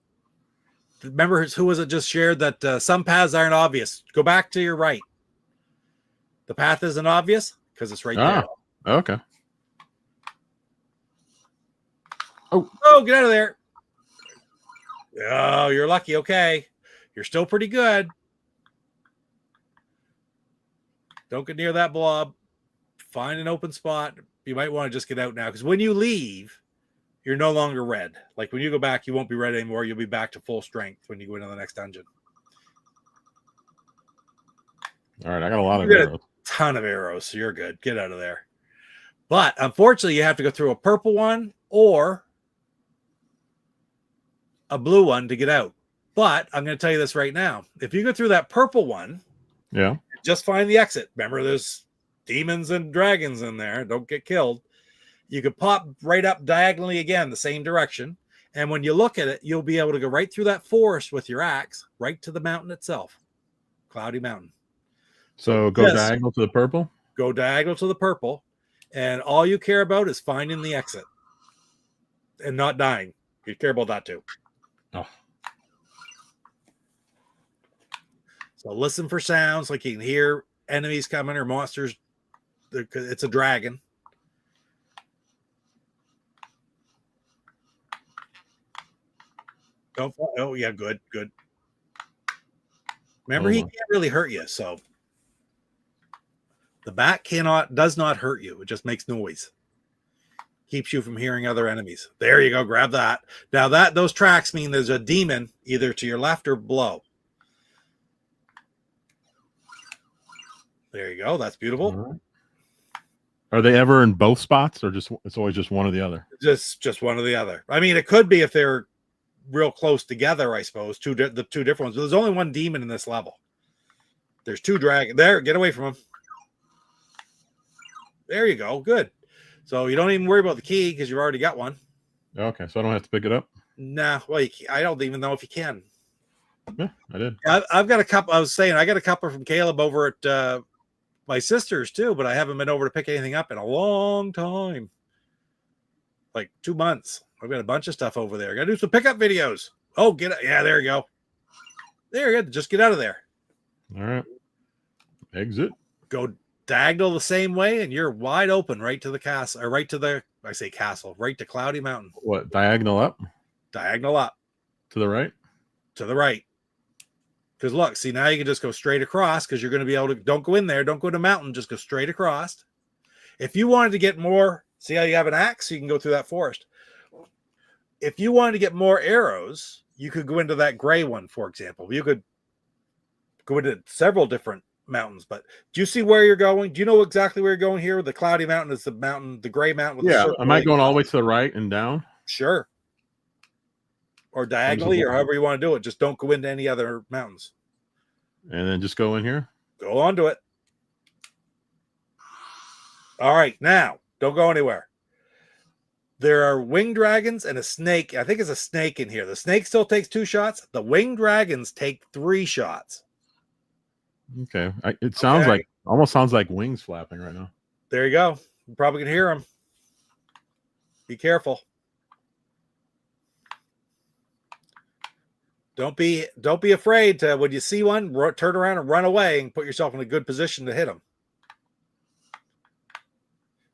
Remember who was it just shared that some paths aren't obvious? Go back to your right. The path isn't obvious because it's right there. Okay. Oh, get out of there. Oh, you're lucky. Okay. You're still pretty good. Don't get near that blob. Find an open spot. You might want to just get out now, because when you leave, you're no longer red. Like when you go back, you won't be red anymore. You'll be back to full strength when you go into the next dungeon. All right, I got a lot of arrows. Ton of arrows, so you're good. Get out of there. But unfortunately, you have to go through a purple one or a blue one to get out. But I'm going to tell you this right now. If you go through that purple one, just find the exit. Remember, there's demons and dragons in there. Don't get killed. You could pop right up diagonally again, the same direction. And when you look at it, you'll be able to go right through that forest with your axe, right to the mountain itself. Cloudy Mountain. So go diagonal to the purple? Go diagonal to the purple. And all you care about is finding the exit and not dying. You care about that too. Oh. So listen for sounds, like you can hear enemies coming or monsters. It's a dragon. Oh yeah, good. Remember, he can't really hurt you, so the bat does not hurt you. It just makes noise. Keeps you from hearing other enemies. There you go. Grab that. Now those tracks mean there's a demon either to your left or below. There you go. That's beautiful. Right. Are they ever in both spots, or it's always just one or the other? Just one or the other. I mean, it could be if they're real close together, I suppose. The two different ones. But there's only one demon in this level. There's two dragons. There, get away from them. There you go. Good. So you don't even worry about the key because you've already got one. Okay, so I don't have to pick it up? Nah, well, I don't even know if you can. Yeah, I did. I've got a couple. I was saying I got a couple from Caleb over at my sister's too, but I haven't been over to pick anything up in a long time. Like 2 months. I've got a bunch of stuff over there. I got to do some pickup videos. Oh, yeah, there you go. There you go. Just get out of there. All right. Exit. Go diagonal the same way, and you're wide open right to the castle, or right to the, I say castle, right to Cloudy Mountain. What, diagonal up? Diagonal up. To the right? To the right. Because look, see, now you can just go straight across, because you're going to be able to, don't go in there, don't go to mountain, just go straight across. If you wanted to get more, see how you have an axe, so you can go through that forest. If you wanted to get more arrows, you could go into that gray one, for example. You could go into several different mountains. But do you see where you're going? Do you know exactly where you're going here? The Cloudy Mountain is the mountain, the gray mountain with the Yeah. circle. Am I going all the way to the right and down? Sure. Or diagonally, or however you want to do it. Just don't go into any other mountains. And then just go in here? Go on to it. All right, now, don't go anywhere. There are winged dragons and a snake. I think it's a snake in here. The snake still takes 2 shots. The winged dragons take 3 shots. Okay. It sounds like, almost sounds like wings flapping right now. There you go. You probably can hear them. Be careful. Don't be afraid to, when you see one, turn around and run away and put yourself in a good position to hit them.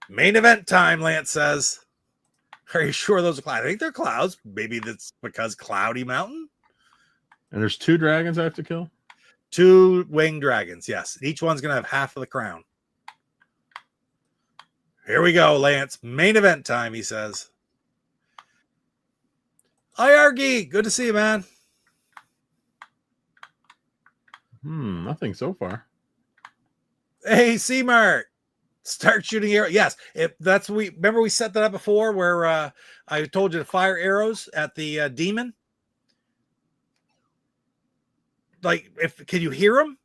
Main event time, Lance says. Are you sure those are clouds? I think they're clouds. Maybe that's because Cloudy Mountain. And there's 2 dragons I have to kill? 2 winged dragons, yes. Each one's going to have half of the crown. Here we go, Lance. Main event time, he says. Hi, Argy. Good to see you, man. Nothing so far. Hey, C-Mart. Start shooting arrows. Yes, remember we set that up before where I told you to fire arrows at the demon. Like, can you hear him?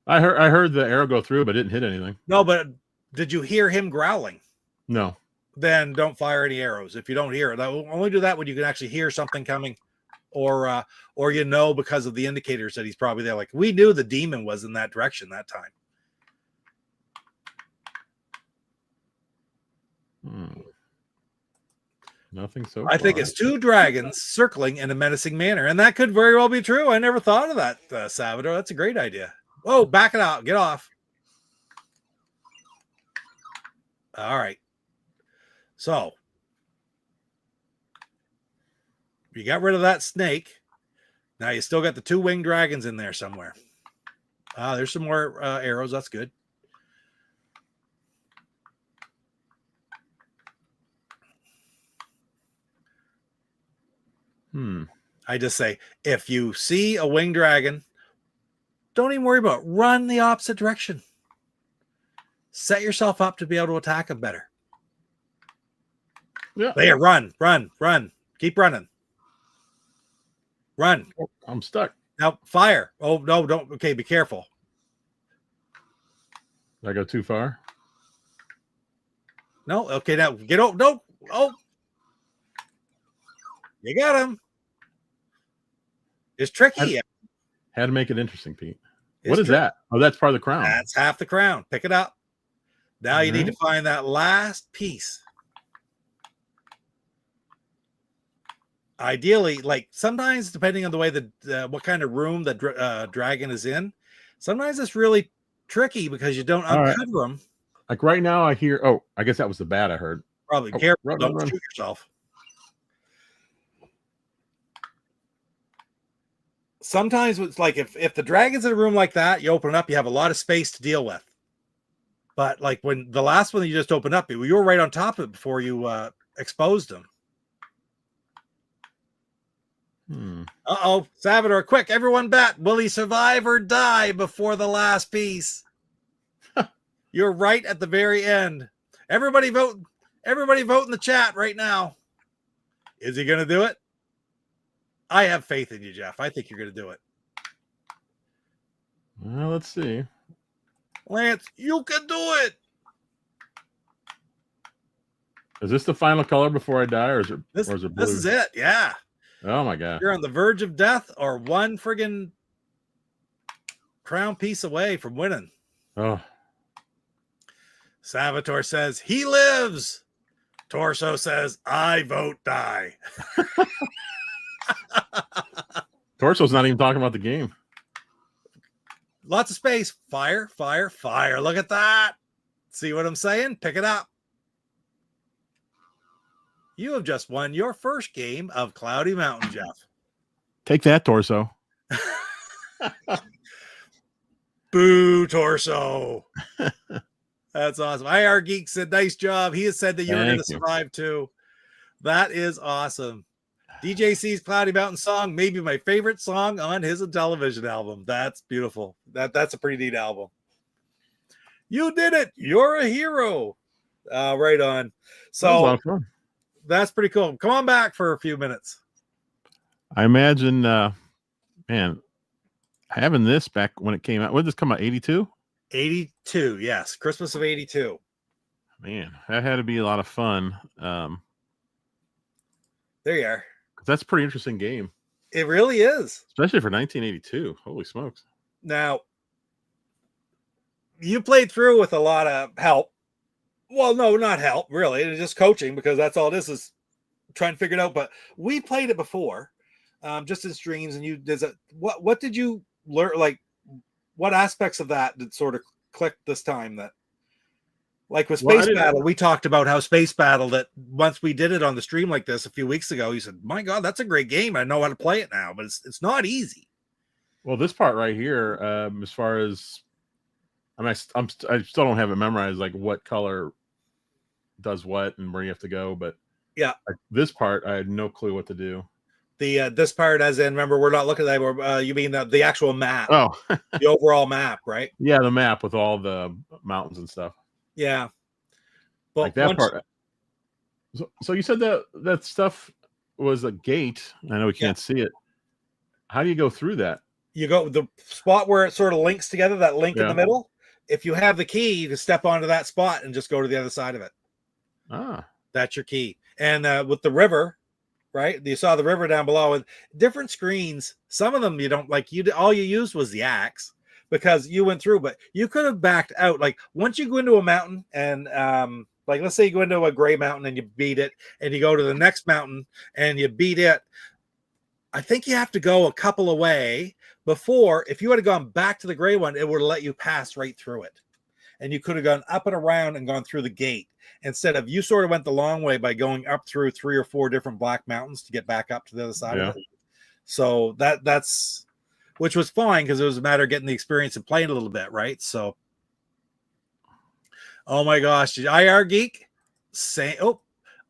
I heard the arrow go through, but it didn't hit anything. No, but did you hear him growling? No. Then don't fire any arrows if you don't hear it. Only do that when you can actually hear something coming, or because of the indicators that he's probably there. Like, we knew the demon was in that direction that time. Nothing so I think it's 2 dragons circling in a menacing manner, and that could very well be true. I never thought of that, Salvador. That's a great idea. Whoa, back it out. Get off. All right. So you got rid of that snake. Now you still got the 2 winged dragons in there somewhere. There's some more arrows. That's good. I just say, if you see a winged dragon, don't even worry about it. Run the opposite direction. Set yourself up to be able to attack them better. Yeah. There, run. Keep running. Run. I'm stuck. Now fire. Oh, no, don't. Okay, be careful. Did I go too far? No, okay, now get over. No, oh. You got him. It's tricky. Had to make it interesting, Pete. What is that? Oh, that's part of the crown. That's half the crown. Pick it up. Now you need to find that last piece. Ideally, like sometimes, depending on the way what kind of room the dragon is in, sometimes it's really tricky because you don't uncover them. Like right now, I hear. Oh, I guess that was the bat I heard. Probably careful. Don't shoot yourself. Sometimes it's like if the dragon's in a room like that, you open it up, you have a lot of space to deal with. But like when the last one that you just opened up, you were right on top of it before you exposed them. Uh-oh, Salvador, quick, everyone bet. Will he survive or die before the last piece? You're right at the very end. Everybody vote. Everybody vote in the chat right now. Is he going to do it? I have faith in you, Jeff. I think you're going to do it. Well, let's see. Lance, you can do it. Is this the final color before I die, or is it blue? This is it. Yeah. Oh my god. You're on the verge of death or one friggin' crown piece away from winning. Oh. Salvatore says he lives. Torso says I vote die. Torso's not even talking about the game. Lots of space. Fire, fire, fire. Look at that. See what I'm saying? Pick it up. You have just won your first game of Cloudy Mountain, Jeff. Take that, Torso. Boo, Torso. That's awesome. IR Geek said, nice job. He has said that you were going to survive too. That is awesome. DJC's Cloudy Mountain song, maybe my favorite song on his Intellivision album. That's beautiful. That's a pretty neat album. You did it. You're a hero. Right on. That was a lot So of fun. that's pretty cool. Come on back for a few minutes. I imagine, man, having this back when it came out. When did this come out? 82? 82. Yes. Christmas of 82. Man, that had to be a lot of fun. There you are. That's a pretty interesting game, It really is. especially for 1982. Holy smokes. Now, you played through with a lot of help. Well, no, not help, really. It's just coaching, because that's all this is, trying to figure it out. But we played it before, just in streams. And what did you learn? Like, what aspects of that did sort of click this time? That, like with Space Battle, we talked about how Space Battle, that once we did it on the stream like this a few weeks ago, you said, my God, that's a great game. I know how to play it now, but it's not easy. Well, this part right here, as far as, I mean, I still don't have it memorized, like what color does what and where you have to go. But yeah, this part, I had no clue what to do. This part, as in, remember, we're not looking at that. You mean the actual map? Oh, the overall map, right? Yeah, the map with all the mountains and stuff. Yeah, but like that part. So you said that stuff was a gate. I know we can't see it. How do you go through that? You go the spot where it sort of links together, that link in the middle. If you have the key, you can step onto that spot and just go to the other side of it. That's your key. And with the river, right? You saw the river down below with different screens. Some of them you don't like. All you used was the axe, because you went through, but you could have backed out. Like, once you go into a mountain and like, let's say you go into a gray mountain and you beat it, and you go to the next mountain and you beat it. I think you have to go a couple away before, if you had gone back to the gray one, it would let you pass right through it. And you could have gone up and around and gone through the gate, instead of, you sort of went the long way by going up through 3 or 4 different black mountains to get back up to the other side of it. So that's, which was fine, because it was a matter of getting the experience and playing a little bit, right? So, oh my gosh, IR Geek,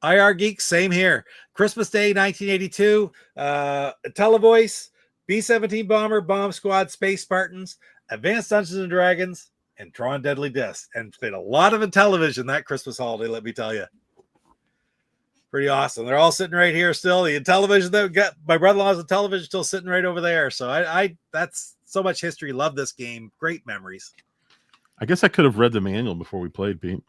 IR Geek, same here. Christmas Day, 1982, Televoice, B-17 Bomber, Bomb Squad, Space Spartans, Advanced Dungeons and Dragons, and Tron Deadly Disc. And played a lot of Intellivision that Christmas holiday, let me tell you. Pretty awesome. They're all sitting right here still. The Intellivision that we got, my brother-in-law's Intellivision still sitting right over there. So I that's so much history. Love this game. Great memories. I guess I could have read the manual before we played, Pete.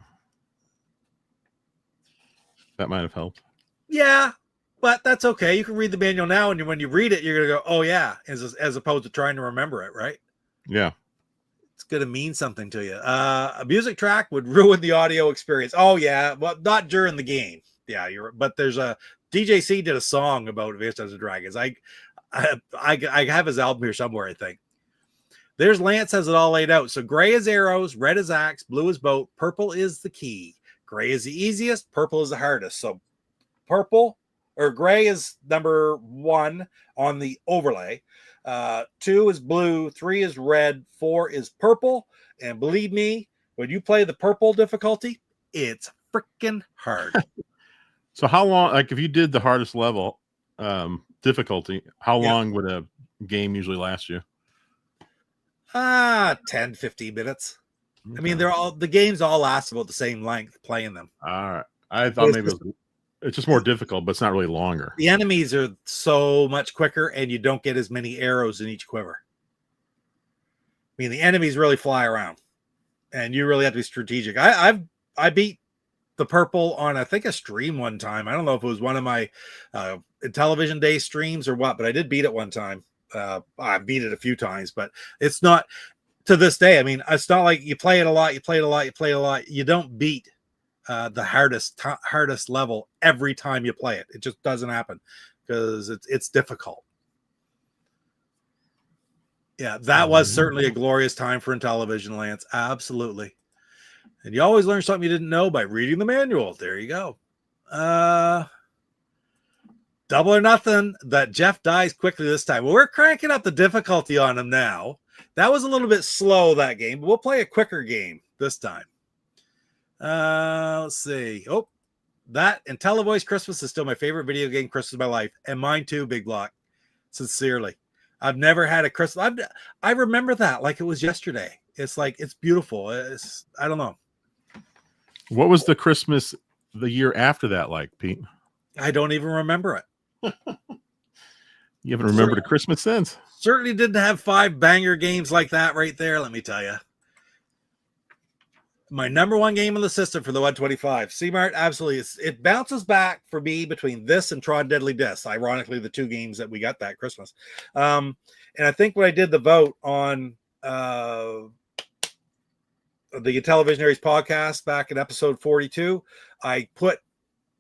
That might have helped. Yeah, but that's okay. You can read the manual now, and when you read it, you're going to go, oh, yeah, as opposed to trying to remember it, right? Yeah. It's going to mean something to you. A music track would ruin the audio experience. Oh, yeah, well, not during the game. Yeah, but there's a DJC did a song about Advanced Dungeons and Dragons. I have his album here somewhere, I think. There's Lance has it all laid out. So gray is arrows, red is axe, blue is boat, purple is the key. Gray is the easiest, purple is the hardest. So purple or gray is number 1 on the overlay. 2 is blue, 3 is red, 4 is purple. And believe me, when you play the purple difficulty, it's freaking hard. So how long, like if you did the hardest level difficulty, how long would a game usually last you? 10, 15 minutes. Okay. I mean, the games all last about the same length playing them. All right. I thought maybe it's just more difficult, but it's not really longer. The enemies are so much quicker, and you don't get as many arrows in each quiver. I mean, the enemies really fly around, and you really have to be strategic. I beat the purple on, I think, a stream one time. I don't know if it was one of my Intellivision Day streams or what, but I did beat it one time. I beat it a few times, but it's not to this day. I mean, it's not like you play it a lot, you don't beat the hardest level every time you play it. It just doesn't happen because it's difficult. Yeah, that was certainly a glorious time for Intellivision, Lance. Absolutely. And you always learn something you didn't know by reading the manual. There you go. Double or nothing that Jeff dies quickly this time. Well, we're cranking up the difficulty on him now. That was a little bit slow, that game, but we'll play a quicker game this time. Let's see. Oh, that IntelliVoice Christmas is still my favorite video game Christmas of my life, and mine too, Big Block. Sincerely, I've never had a Christmas. I remember that like it was yesterday. It's like it's beautiful. I don't know. What was the Christmas the year after that like, Pete? I don't even remember it. You haven't remembered a Christmas since. Certainly didn't have 5 banger games like that right there. Let me tell you. My number one game on the system for the 125. C-Mart, absolutely. It bounces back for me between this and Tron Deadly Disc. Ironically, the 2 games that we got that Christmas. And I think when I did the vote on the Intellivisionaries podcast back in episode 42, I put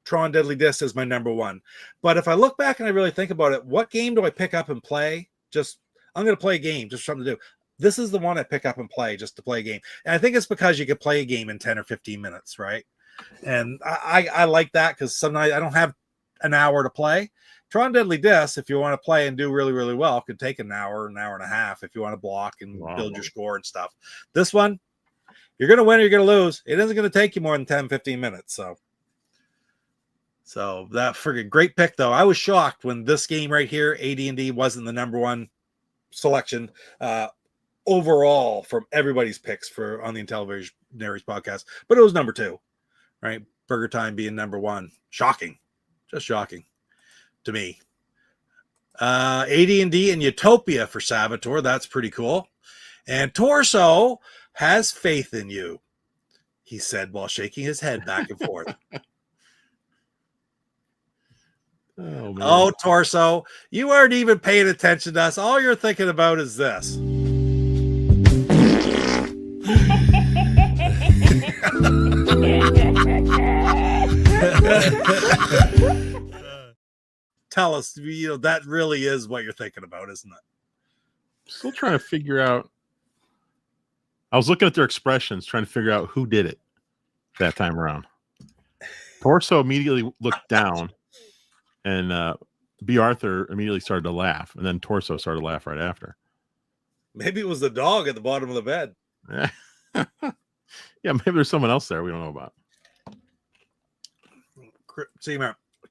Tron Deadly Disc as my number one. But if I look back and I really think about it, what game do I pick up and play? I'm going to play a game, just something to do. This is the one I pick up and play just to play a game. And I think it's because you could play a game in 10 or 15 minutes, right? And I like that because sometimes I don't have an hour to play. Tron Deadly Disc, if you want to play and do really, really well, could take an hour and a half if you want to block and build your score and stuff. This one, you're going to win or you're going to lose. It isn't going to take you more than 10, 15 minutes. So that friggin' great pick, though. I was shocked when this game right here, AD&D, wasn't the number one selection overall from everybody's picks on the Intellivisionaries podcast, but it was number 2, right? Burger Time being number 1. Shocking. Just shocking to me. AD&D and Utopia for Saboteur. That's pretty cool. And Torso has faith in you, he said while shaking his head back and forth. Oh, Torso, you aren't even paying attention to us. All you're thinking about is this. Tell us, that really is what you're thinking about, isn't it? Still trying to figure out. I was looking at their expressions, trying to figure out who did it that time around. Torso immediately looked down, and B. Arthur immediately started to laugh, and then Torso started to laugh right after. Maybe it was the dog at the bottom of the bed. Yeah, maybe there's someone else there we don't know about. See,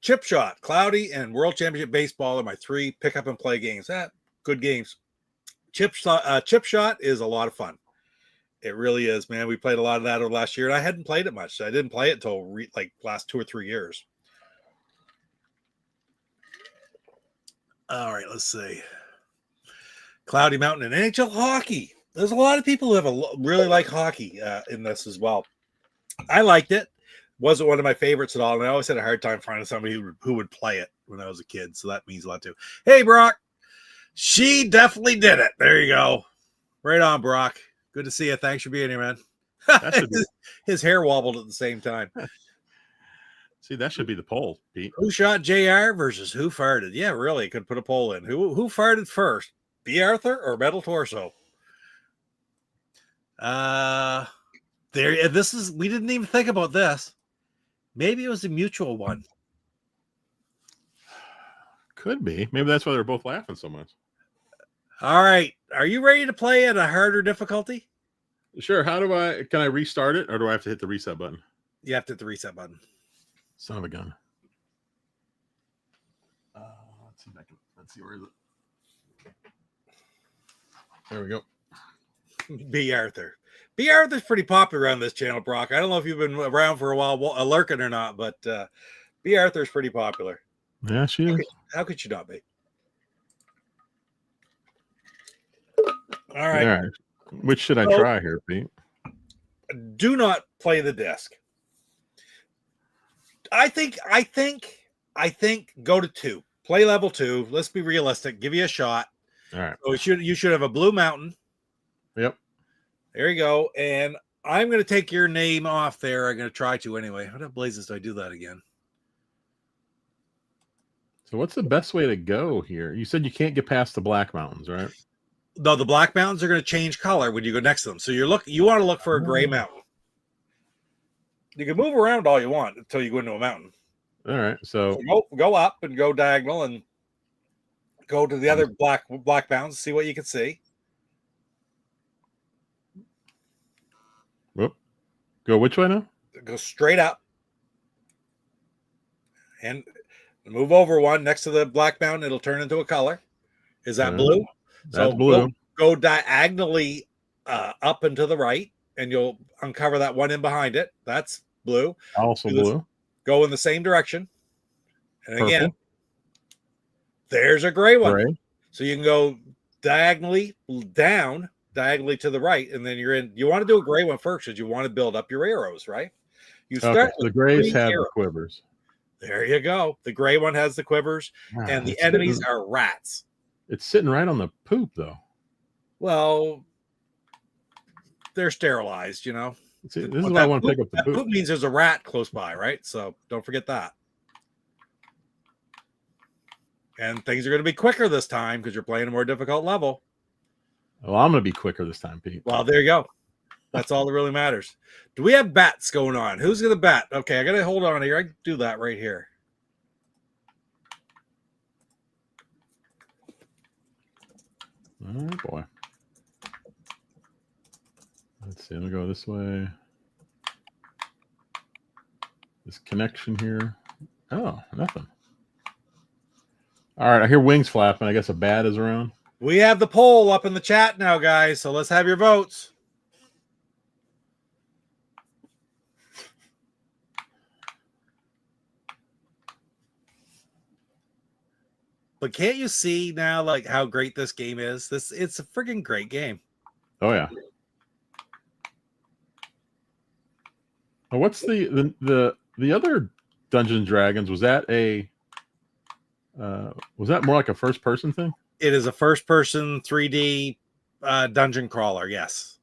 Chip Shot, Cloudy, and World Championship Baseball are my 3 pick up and play games. Good games. Chip Shot is a lot of fun. It really is, man. We played a lot of that over last year, and I hadn't played it much. So I didn't play it until last 2 or 3 years. All right, let's see. Cloudy Mountain and NHL hockey. There's a lot of people who really like hockey in this as well. I liked it. Wasn't one of my favorites at all, and I always had a hard time finding somebody who would play it when I was a kid, so that means a lot too. Hey, Brock. She definitely did it. There you go. Right on, Brock. Good to see you. Thanks for being here, man. His hair wobbled at the same time. See, that should be the poll, Pete. Who shot JR versus who farted? Yeah, really. Could put a poll in. Who farted first? B. Arthur or Metal Torso? We didn't even think about this. Maybe it was a mutual one. Could be. Maybe that's why they're both laughing so much. All right. Are you ready to play at a harder difficulty? Sure. Can I restart it, or do I have to hit the reset button? You have to hit the reset button. Son of a gun. Let's see, where is it? There we go. B. Arthur. B. Arthur's pretty popular on this channel, Brock. I don't know if you've been around for a while lurking or not, but B. Arthur's pretty popular. Yeah, she is. How could she not be? All right. Which should I try here, Pete? Do not play the disc. I think go to 2. Play level 2. Let's be realistic. Give you a shot. All right. So you should have a blue mountain. Yep. There you go. And I'm going to take your name off there. I'm going to try to anyway. How the blazes do I do that again? So what's the best way to go here? You said you can't get past the black mountains, right? No, the black mountains are going to change color when you go next to them. So you want to look for a gray mountain. You can move around all you want until you go into a mountain. All right. So go up and go diagonal and go to the other black mountains, see what you can see. Whoop. Go which way now? Go straight up. And move over one next to the black mountain, it'll turn into a color. Is that blue? That's So blue. go diagonally up and to the right, and you'll uncover that one in behind it. That's blue. Also blue. Go in the same direction. And Purple. again, there's a gray one. Gray. So you can go diagonally down, diagonally to the right, and then you're in. You want to do a gray one first because you want to build up your arrows, right? You start Okay, so the grays 3 have arrows. the quivers. There you go. The gray one has the quivers, and the enemies are rats. It's sitting right on the poop, though. Well, they're sterilized, you know. See, this is why I want to pick up the poop. Poop means there's a rat close by, right? So don't forget that. And things are going to be quicker this time because you're playing a more difficult level. Well, I'm going to be quicker this time, Pete. Well, there you go. That's all that really matters. Do we have bats going on? Who's going to bat? Okay, I got to hold on here. I can do that right here. Oh, boy. Let's see. I'm going to go this way. This connection here. Oh, nothing. All right, I hear wings flapping. I guess a bat is around. We have the poll up in the chat now, guys. So let's have your votes. But can't you see now, like, how great this game is? It's a freaking great game. Oh yeah. Well, what's the other Dungeons and Dragons? Was that more like a first person thing? It is a first person 3D dungeon crawler. Yes.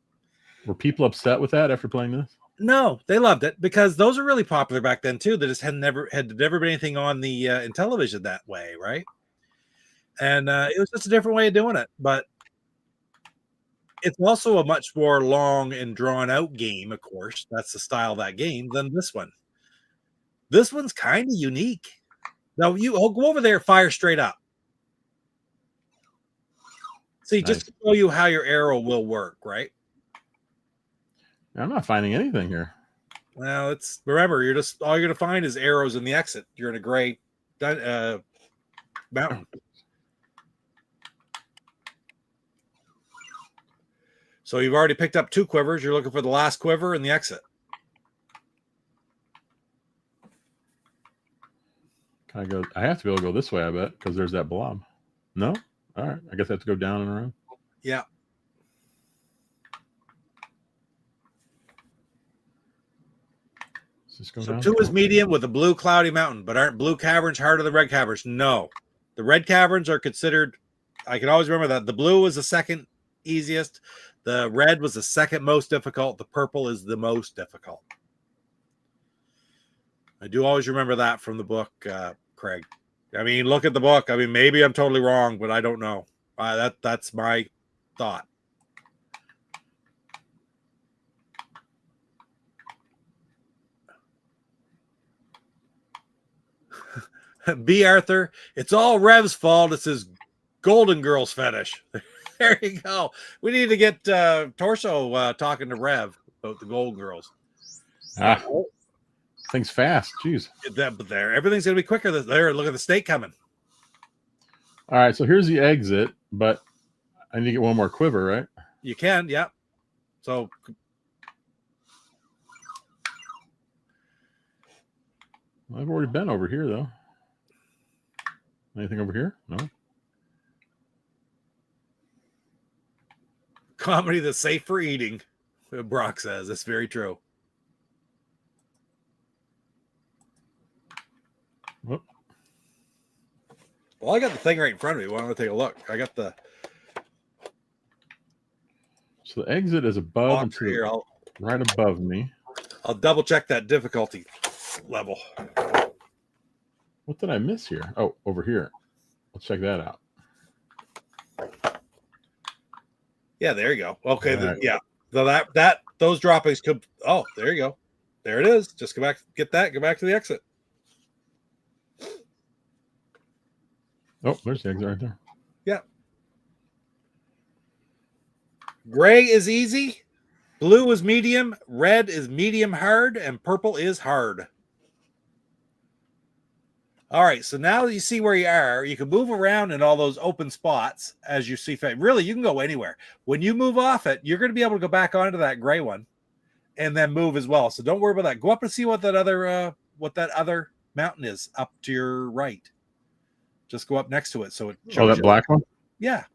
Were people upset with that after playing this? No, they loved it because those are really popular back then too. There just had never been anything on the Intellivision that way, right? And it was just a different way of doing it. But it's also a much more long and drawn out game, of course. That's the style of that game than this one. This one's kind of unique. Now, I'll go over there, fire straight up. See, Nice. just to show you how your arrow will work, right? I'm not finding anything here. Well, remember, all you're gonna find is arrows in the exit. You're in a gray mountain. So you've already picked up 2 quivers. You're looking for the last quiver in the exit. Can I go? I have to be able to go this way, I bet, because there's that blob. No? All right. I guess I have to go down and around. Yeah. So 2 is medium with a blue cloudy mountain, but aren't blue caverns harder than red caverns? No. The red caverns are considered, I can always remember that. The blue was the second easiest. The red was the second most difficult. The purple is the most difficult. I do always remember that from the book, Craig. I mean, look at the book. I mean, maybe I'm totally wrong, but I don't know. That's my thought. B. Arthur, it's all Rev's fault. It's his Golden Girls fetish. There you go. We need to get Torso talking to Rev about the Golden Girls. Things fast. Jeez. But there, everything's gonna be quicker. There, look at the snake coming. All right, so here's the exit, but I need to get one more quiver, right? You can, yeah. So I've already been over here, though. Anything over here? No. Comedy that's safe for eating, Brock says. That's very true. Whoop. Well, I got the thing right in front of me. Why don't I take a look? I got the. So the exit is above and here. right above me. I'll double check that difficulty level. What did I miss here? Oh, over here. Let's check that out. Yeah, there you go. Okay, Right. Yeah. So those droppings could. Oh, there you go. There it is. Just go back, get that. Go back to the exit. Oh, there's the exit right there. Yeah. Gray is easy. Blue is medium. Red is medium hard, and purple is hard. All right, so now that you see where you are, you can move around in all those open spots as you see fit. Really, you can go anywhere. When you move off it, you're going to be able to go back onto that gray one and then move as well. So don't worry about that. Go up and see what that other mountain is up to your right. Just go up next to it so it shows that you. black one? Yeah,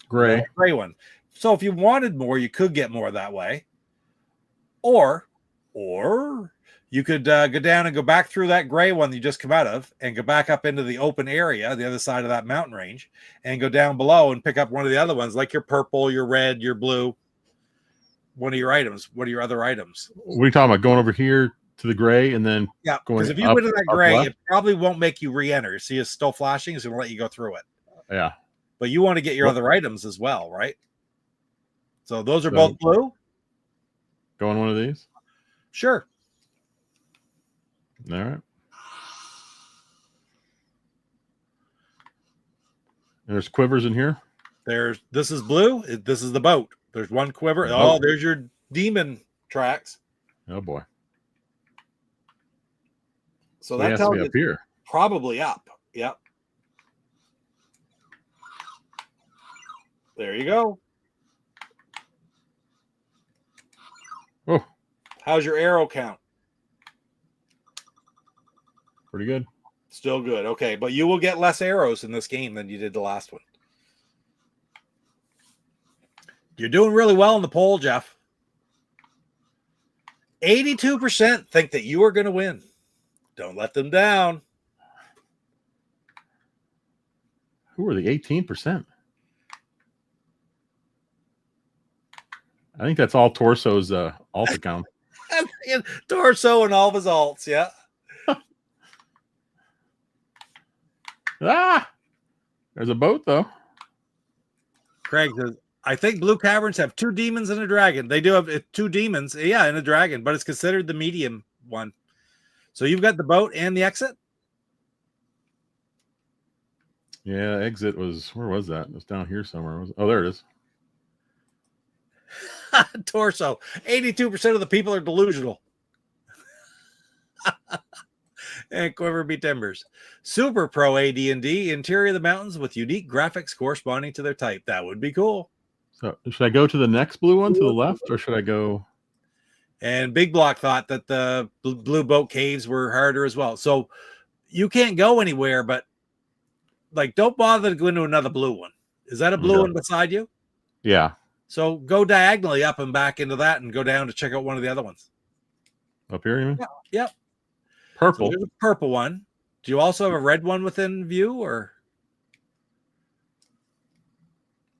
Gray. that gray one. So if you wanted more, you could get more that way, or you could go down and go back through that gray one you just come out of and go back up into the open area, the other side of that mountain range, and go down below and pick up one of the other ones, like your purple, your red, your blue, one of your items. What are your other items? What are you talking about? Going over here to the gray and then Yeah, going because if you up, go to that up gray, left? it probably won't make you re-enter. See, it's still flashing. It's going to let you go through it. Yeah. But you want to get your other items as well, right? So those are both blue? Go on one of these? Sure. All right. And there's quivers in here. This is blue. This is the boat. There's one quiver. The Oh, boat. there's your demon tracks. Oh boy. So He that has to tells be you up here. probably up. Yep. There you go. Oh, How's your arrow count? pretty good. Still good. Okay, but you will get less arrows in this game than you did the last one. You're doing really well in the poll, Jeff. 82% think that you are going to win. Don't let them down. Who are the 18%? I think that's all Torso's alt account. Torso and all of his alts, yeah. Ah, there's a boat though. Craig says, I think Blue Caverns have 2 demons and a dragon. They do have 2 demons, yeah, and a dragon, but it's considered the medium one. So you've got the boat and the exit? Yeah, exit was, where was that? It was down here somewhere. Oh, there it is. Torso. 82% of the people are delusional. And Quiver be Timbers. Super Pro AD&D, interior of the mountains with unique graphics corresponding to their type. That would be cool. So should I go to the next blue one to the left, or should I go? And Big Block thought that the blue boat caves were harder as well. So you can't go anywhere, but like, don't bother to go into another blue one. Is that a blue one beside you? Yeah. So go diagonally up and back into that and go down to check out one of the other ones. Up here, you mean? Yeah. Yep. Purple. So there's a purple one. Do you also have a red one within view, or?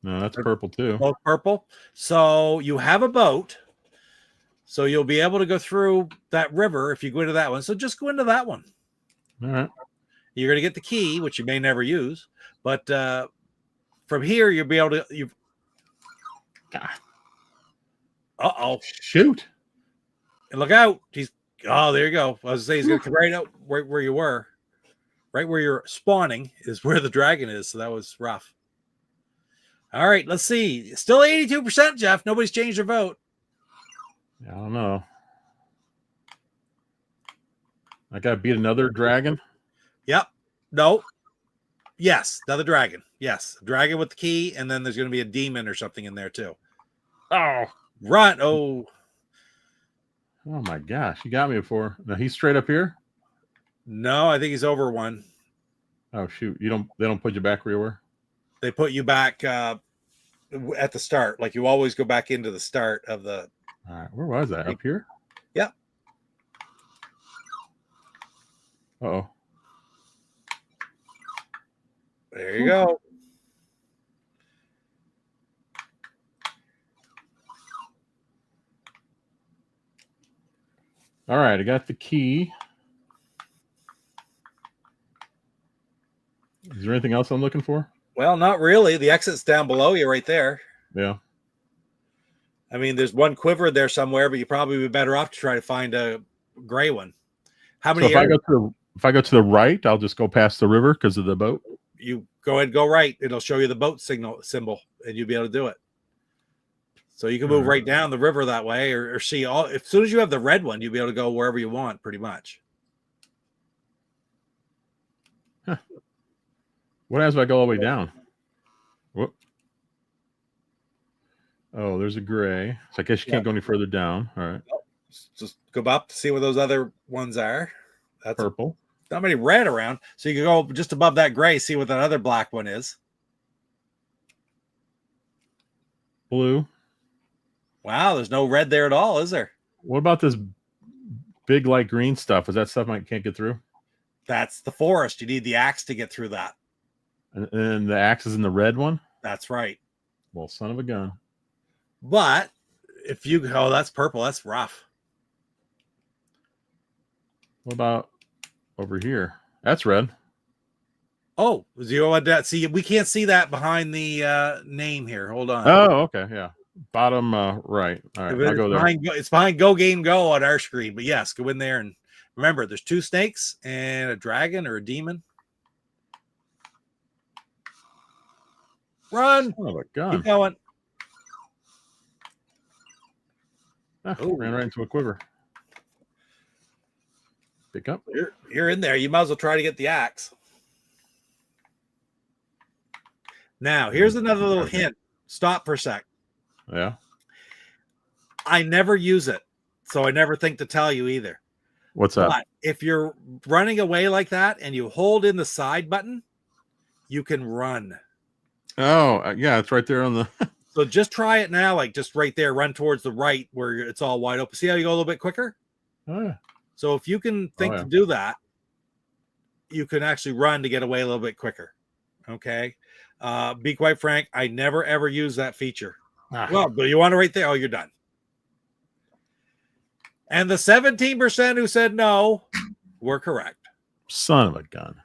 No, that's purple too. Both purple. So you have a boat. So you'll be able to go through that river if you go into that one. So just go into that one. All right. You're going to get the key, which you may never use. But from here, you'll be able to. Uh-oh. Shoot. And look out. Oh, there you go. I was going to say, he's going to come right out right where you were. Right where you're spawning is where the dragon is. So that was rough. All right, let's see. Still 82%, Jeff. Nobody's changed their vote. I don't know. I got to beat another dragon. Yep. No. Yes, another dragon. Yes, dragon with the key, and then there's going to be a demon or something in there too. Oh. Run. Oh. Oh my gosh, you got me before. Now he's straight up here? No, I think he's over one. Oh shoot. They don't put you back where you were? They put you back at the start. Like you always go back into the start of the. All right, where was that? Up here? Yep. Uh-oh. There you go. All right, I got the key. Is there anything else I'm looking for? Well, not really. The exit's down below you right there. Yeah. I mean, there's one quiver there somewhere, but you probably be better off to try to find a gray one. How many? So if I go to the right, I'll just go past the river because of the boat. You go ahead and go right. It'll show you the boat symbol, and you'll be able to do it. So you can move right down the river that way, or see all. As soon as you have the red one, you'll be able to go wherever you want, pretty much. What happens if I go all the way down? Whoop. Oh, there's a gray. So I guess you can't go any further down. All right. Just go up to see where those other ones are. That's Purple. not many red around. So you can go just above that gray, see what that other black one is. Blue. Wow, there's no red there at all, is there? What about this big light green stuff? Is that stuff I can't get through? That's the forest. You need the axe to get through that. And the axe is in the red one? That's right. Well, son of a gun. But if you go, that's purple. That's rough. What about over here? That's red. Oh, 0 that. See, we can't see that behind the name here. Hold on. Oh, okay. Yeah. Bottom right. All right. I'll go there. It's behind Go Game Go on our screen. But yes, go in there and remember there's 2 snakes and a dragon or a demon. Run. Son of a gun. Keep going. Ran right into a quiver. Pick up. You're in there. You might as well try to get the axe. Now, here's another little hint. Stop for a sec. Yeah. I never use it, so I never think to tell you either. What's that? But if you're running away like that and you hold in the side button, you can run. Oh, yeah, it's right there on the. So just try it now, like just right there. Run towards the right where it's all wide open. See how you go a little bit quicker? Oh, yeah. So if you can think to do that, you can actually run to get away a little bit quicker. Okay. Be quite frank, I never ever use that feature. Well, but you want it right there. Oh, you're done. And the 17% who said no were correct. Son of a gun.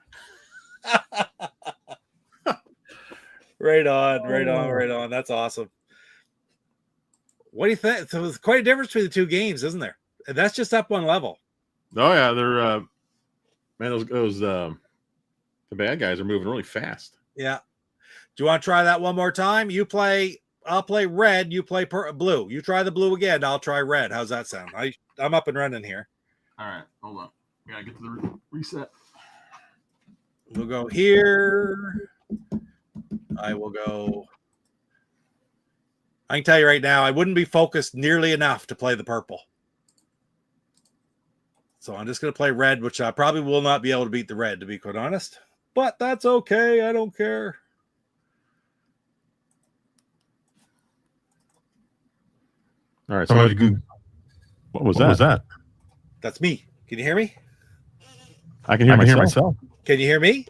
Right on. That's awesome. What do you think? So there's quite a difference between the 2 games, isn't there? And that's just up 1 level. Oh yeah, they're man, those the bad guys are moving really fast. Yeah. Do you want to try that one more time? I'll play red. You play blue. You try the blue again. I'll try red. How's that sound? I'm up and running here. All right, hold on. We gotta get to the reset. We'll go here. I will go. I can tell you right now, I wouldn't be focused nearly enough to play the purple. So I'm just going to play red, which I probably will not be able to beat the red, to be quite honest. But that's okay. I don't care. All right. So what was that? That's me. Can you hear me? I can hear myself. Can you hear me?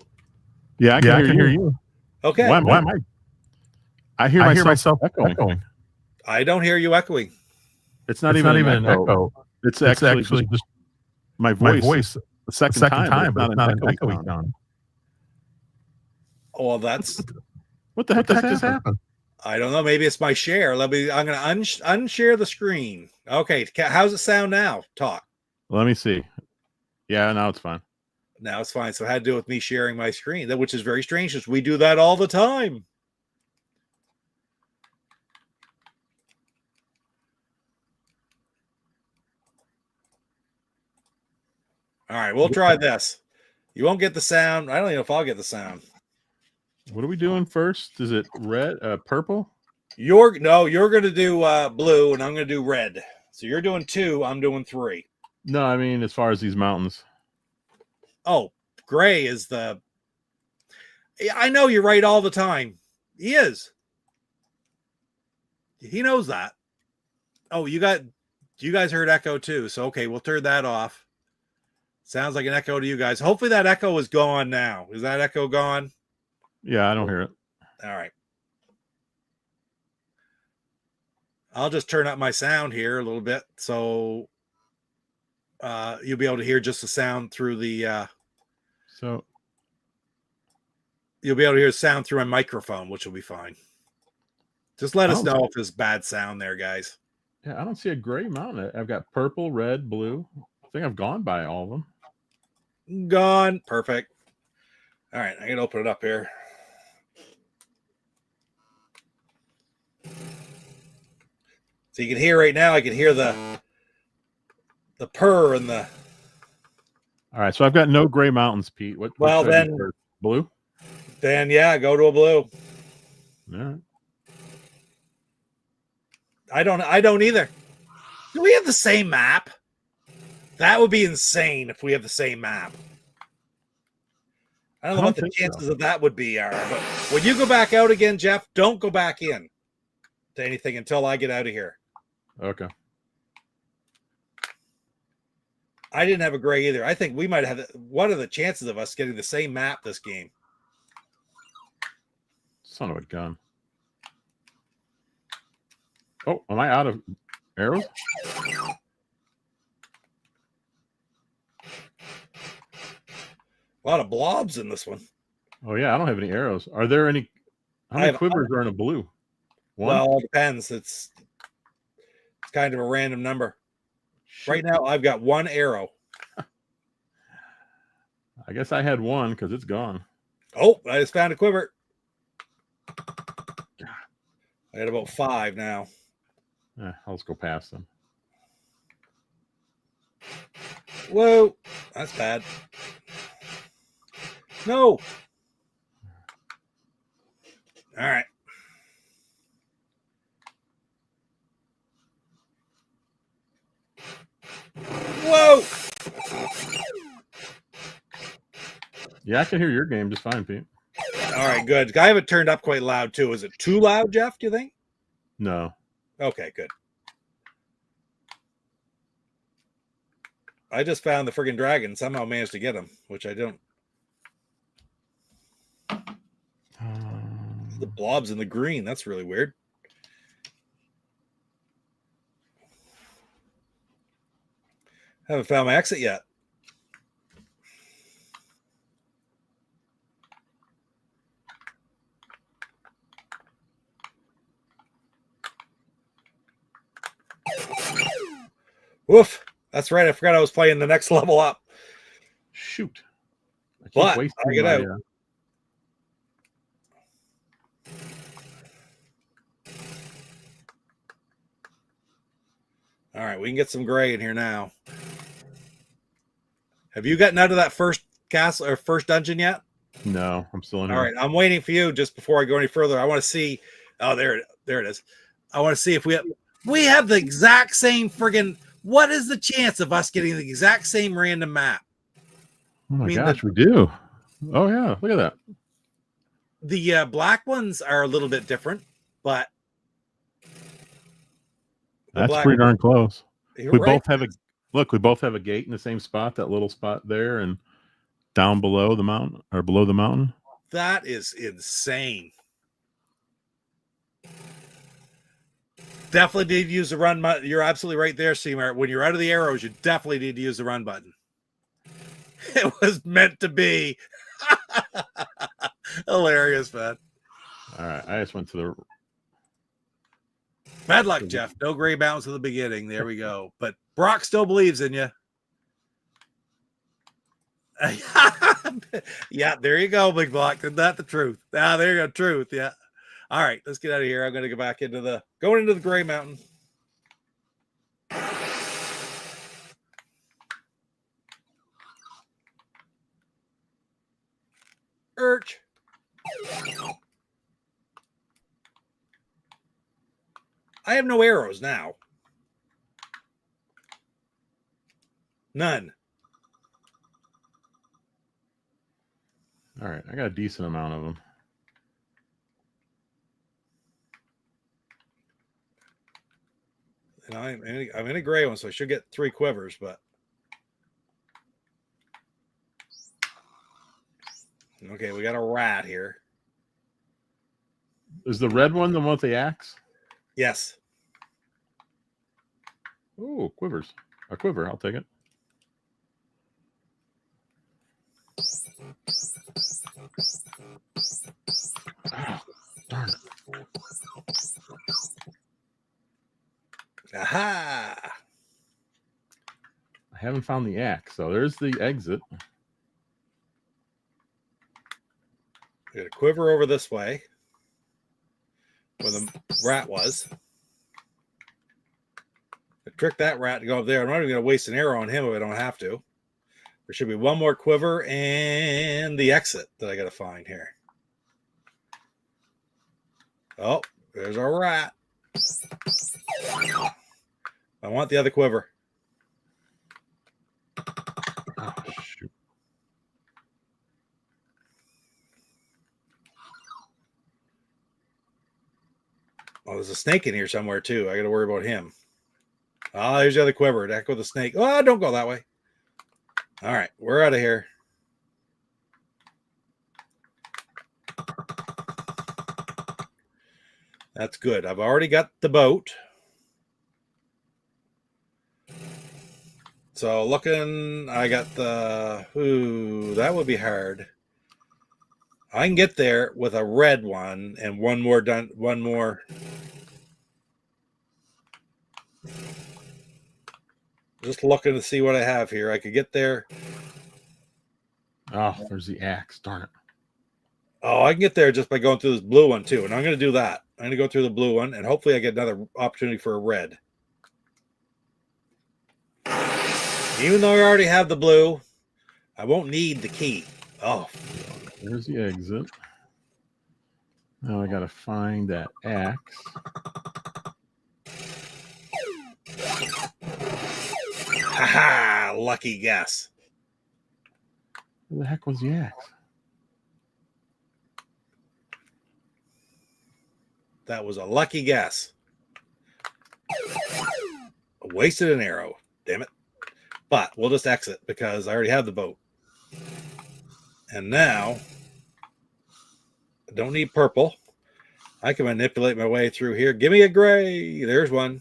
Yeah, I can hear you. Okay. Why am I hear myself echoing. I don't hear you echoing. It's not even an echo. It's actually just my voice. The second time, but it's not an echoing sound. Oh, well, that's what the heck just happened? I don't know. Maybe it's my share. I'm going to unshare the screen. Okay. How's it sound now? Talk. Let me see. Yeah, now it's fine. Now it's fine. So it had to do with me sharing my screen, which is very strange because we do that all the time. All right, we'll try this. You won't get the sound. I don't even know if I'll get the sound. What are we doing first? Is it red, purple? You're going to do blue, and I'm going to do red. So you're doing 2. I'm doing 3. No, I mean as far as these mountains. Oh, gray is the. I know you're right all the time. He is. He knows that. Oh, you guys heard echo too. So okay, we'll turn that off. Sounds like an echo to you guys. Hopefully that echo is gone now. Is that echo gone? Yeah, I don't hear it. All right. I'll just turn up my sound here a little bit so you'll be able to hear just the sound through the so you'll be able to hear sound through my microphone, which will be fine. Just let us know if there's bad sound there, guys. Yeah, I don't see a gray mountain. I've got purple, red, blue. I think I've gone by all of them. Gone. Perfect. All right, I can open it up here. So you can hear right now, I can hear the purr and the. All right, so I've got no gray mountains, Pete. What Well, then blue. Then yeah, go to a blue. All right. I don't either. Do we have the same map? That would be insane if we have the same map. I don't know what the chances of that would be are, but when you go back out again, Jeff, don't go back in to anything until I get out of here. Okay. I didn't have a gray either. I think we might have. What are the chances of us getting the same map this game? Son of a gun. Oh, am I out of arrows? A lot of blobs in this one. Oh yeah, I don't have any arrows. Are there any? How many quivers are in a blue? One? Well, it depends. It's kind of a random number. Shoot. Right now, I've got one arrow. I guess I had one because it's gone. Oh, I just found a quiver. I got about 5 now. I'll just go past them. Whoa, that's bad. No. All right. Whoa. Yeah, I can hear your game just fine, Pete. All right, good. I have it turned up quite loud too. Is it too loud, Jeff? Do you think? No. Okay, good. I just found the friggin' dragon. Somehow managed to get him, which I don't. The blobs in the green. That's really weird. Haven't found my exit yet. Woof. That's right. I forgot I was playing the next level up. Shoot. But I get out. All right, we can get some gray in here now. Have you gotten out of that first castle or first dungeon yet? No, I'm still in here. All right, I'm waiting for you just before I go any further. I want to see. Oh, there it is. I want to see if we have the exact same friggin'. What is the chance of us getting the exact same random map? Oh my gosh, we do. Oh yeah, look at that. The black ones are a little bit different, but that's pretty darn close. We right. both have we both have a gate in the same spot, that little spot there, and down below the mountain or below the mountain. That is insane. Definitely need to use the run button. You're absolutely right there, Seymour. When you're out of the arrows, you definitely need to use the run button. It was meant to be. Hilarious, man. All right, I just went to the. Bad luck, Jeff. No gray bounce at the beginning. There we go. But Brock still believes in you. Yeah, there you go, Big Block. Isn't that the truth? Ah, there you go, truth. Yeah. All right, let's get out of here. I'm going to go back into the Gray Mountain. Urch. I have no arrows now. None. All right, I got a decent amount of them. And I'm in a gray one, so I should get 3 quivers, but okay, we got a rat here. Is the red one the one with the axe? Yes. Oh, quivers. A quiver, I'll take it. Oh, darn it. Aha! I haven't found the axe, so there's the exit. Got a quiver over this way, where the rat was. I tricked that rat to go up there. I'm not even going to waste an arrow on him if I don't have to. There should be one more quiver and the exit that I got to find here. Oh, there's our rat. I want the other quiver. Oh, shoot. Oh, there's a snake in here somewhere too. I got to worry about him. Oh, there's the other quiver. That go the snake. Oh, don't go that way. All right, we're out of here. That's good. I've already got the boat. So looking, I got the. Ooh, that would be hard. I can get there with a red one and one more done. One more. Just looking to see what I have here. I could get there. Oh, there's the axe. Darn it. Oh, I can get there just by going through this blue one too. And I'm going to do that. I'm going to go through the blue one and hopefully I get another opportunity for a red. Even though I already have the blue, I won't need the key. Oh, There's the exit. Now I got to find that axe. haha, lucky guess. Where the heck was the axe? That was a lucky guess. I wasted an arrow. Damn it. But we'll just exit because I already have the boat. And now I don't need purple. I can manipulate my way through here. Give me a gray. There's one.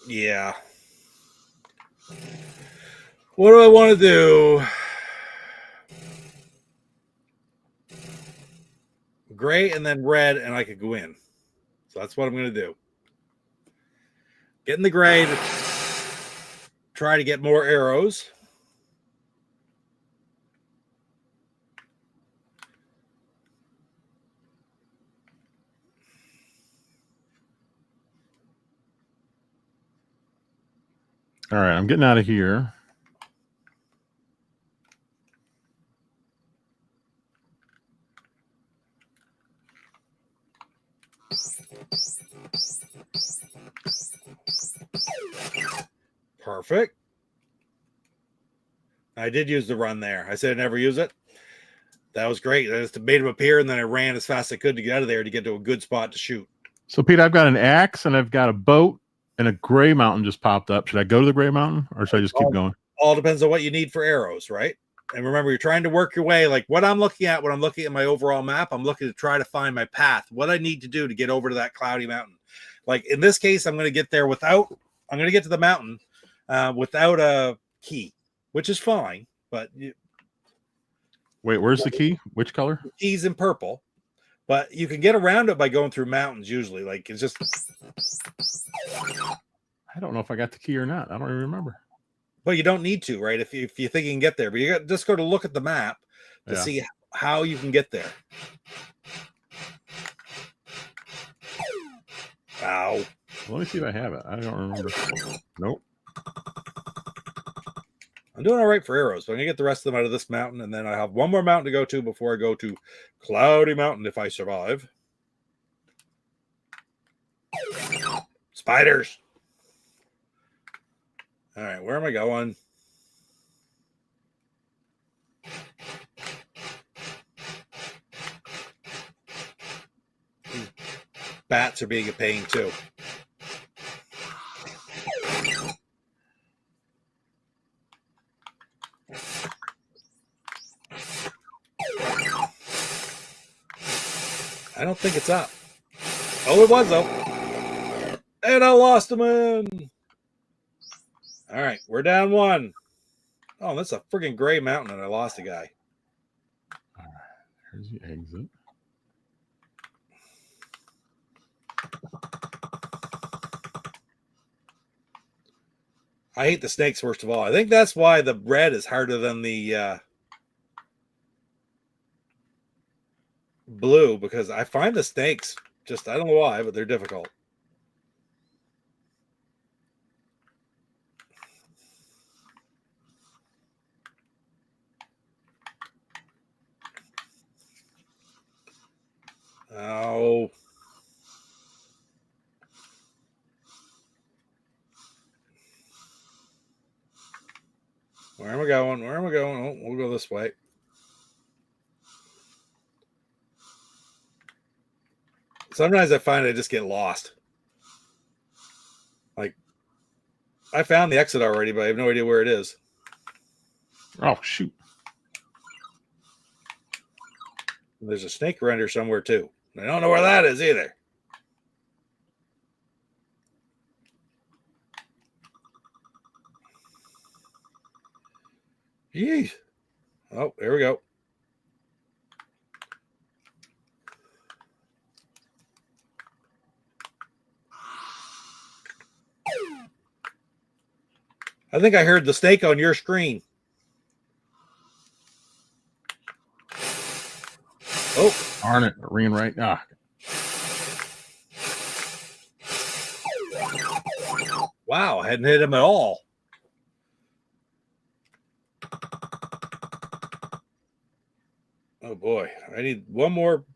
Yeah. What do I want to do? Gray and then red, and I could go in. So that's what I'm going to do. Get in the gray to try to get more arrows. All right, I'm getting out of here. Perfect. I did use the run there. I said I never use it. That was great. I just made him appear, and then I ran as fast as I could to get out of there to get to a good spot to shoot. So, Pete, I've got an axe and I've got a boat and a gray mountain just popped up. Should I go to the gray mountain or should I just keep going? All depends on what you need for arrows, right? And remember, you're trying to work your way. Like what I'm looking at when I'm looking at my overall map, I'm looking to try to find my path, what I need to do to get over to that cloudy mountain. Like in this case, I'm going to get there without, I'm going to get to the mountain without a key, which is fine. But Wait, where's the key? Which color? the key's in purple, but you can get around it by going through mountains usually. Like it's just. I don't know if I got the key or not. I don't even remember. But you don't need to, right? If you think you can get there, but you got just go to look at the map to see how you can get there. Ow. Let me see if I have it. I don't remember. Nope. I'm doing all right for arrows, but I'm gonna get the rest of them out of this mountain, and then I have one more mountain to go to before I go to Cloudy Mountain if I survive. Spiders. All right, where am I going? These bats are being a pain too. I don't think it's up. Oh, it was though. And I lost him in. All right, we're down one. Oh, that's a freaking gray mountain, and I lost a guy. All right, here's the exit. I hate the snakes, first of all. I think that's why the red is harder than the blue, because I find the snakes just, I don't know why, but they're difficult. Oh. Where am I going? Where am I going? Oh, we'll go this way. Sometimes I find I just get lost. Like, I found the exit already, but I have no idea where it is. Oh, shoot. There's a snake render somewhere, too. I don't know where that is either. Yee. Oh, there we go. I think I heard the snake on your screen. Oh. Darn it. Ringing right. Ah. Wow, I hadn't hit him at all. Oh boy, I need one more.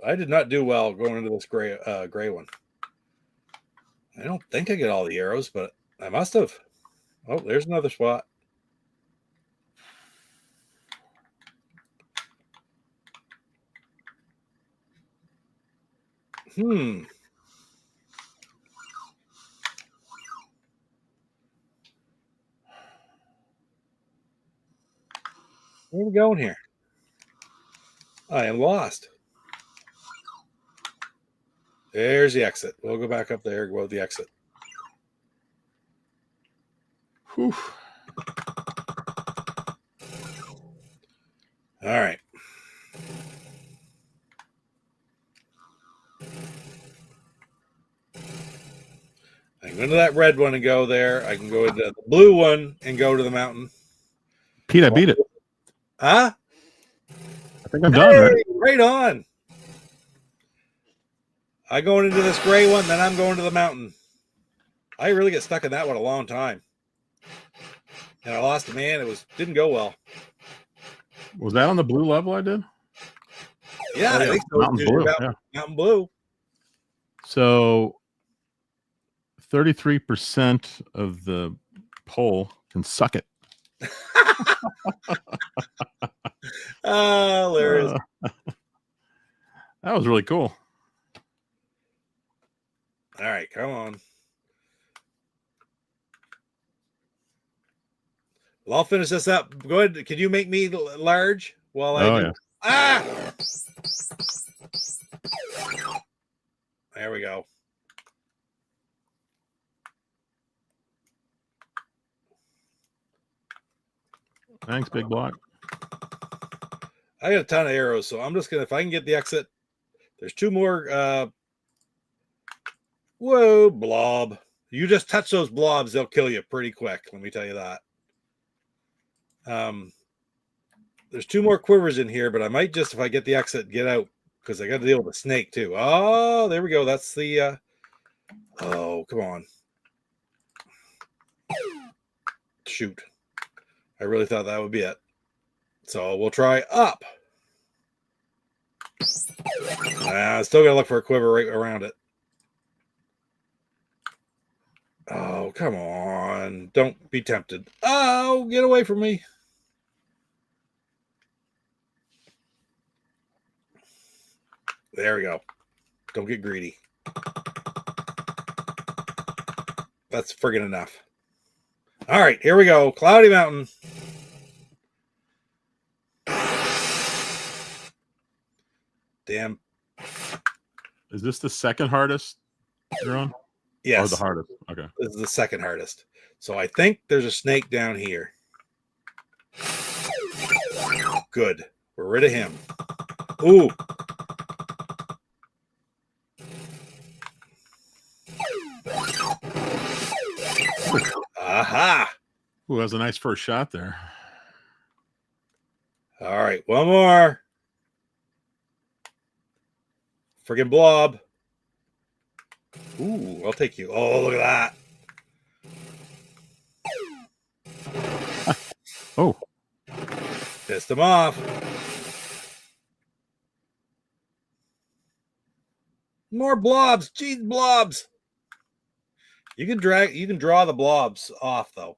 I did not do well going into this gray one. I don't think I get all the arrows, but I must have. Oh, there's another spot. Where are we going here? I am lost. There's the exit. We'll go back up there and go with the exit. Whew. All right. I can go into that red one and go there. I can go into the blue one and go to the mountain. Pete, I beat it. Huh? I think I'm done, right? Right on. I going into this gray one, then I'm going to the mountain. I really get stuck in that one a long time. And I lost a man. Didn't go well. Was that on the blue level I did? Yeah, I think so. Mountain Blue. Yeah. Mountain Blue. So 33% of the poll can suck it. Oh, hilarious. That was really cool. All right, come on. Well, I'll finish this up. Go ahead. Can you make me large while I do? Yeah. Ah! There we go. Thanks, Big Block. I got a ton of arrows, so I'm just gonna, if I can get the exit, there's two more. Whoa, blob! You just touch those blobs, they'll kill you pretty quick. Let me tell you that. There's two more quivers in here, but I might just, if I get the exit, get out because I got to deal with a snake too. Oh, there we go. That's the. Oh, come on! Shoot! I really thought that would be it. So we'll try up. Still gotta look for a quiver right around it. Oh, come on. Don't be tempted. Oh, get away from me. There we go. Don't get greedy. That's friggin' enough. All right, here we go. Cloudy Mountain. Damn. Is this the second hardest you're on? Yes. Or the hardest? Okay. This is the second hardest. So I think there's a snake down here. Good. We're rid of him. Ooh. Aha. Ooh, that was a nice first shot there. All right, one more. Friggin' blob. Ooh, I'll take you. Oh, look at that. Oh. Pissed him off. More blobs. Jeez, blobs. You can draw the blobs off though.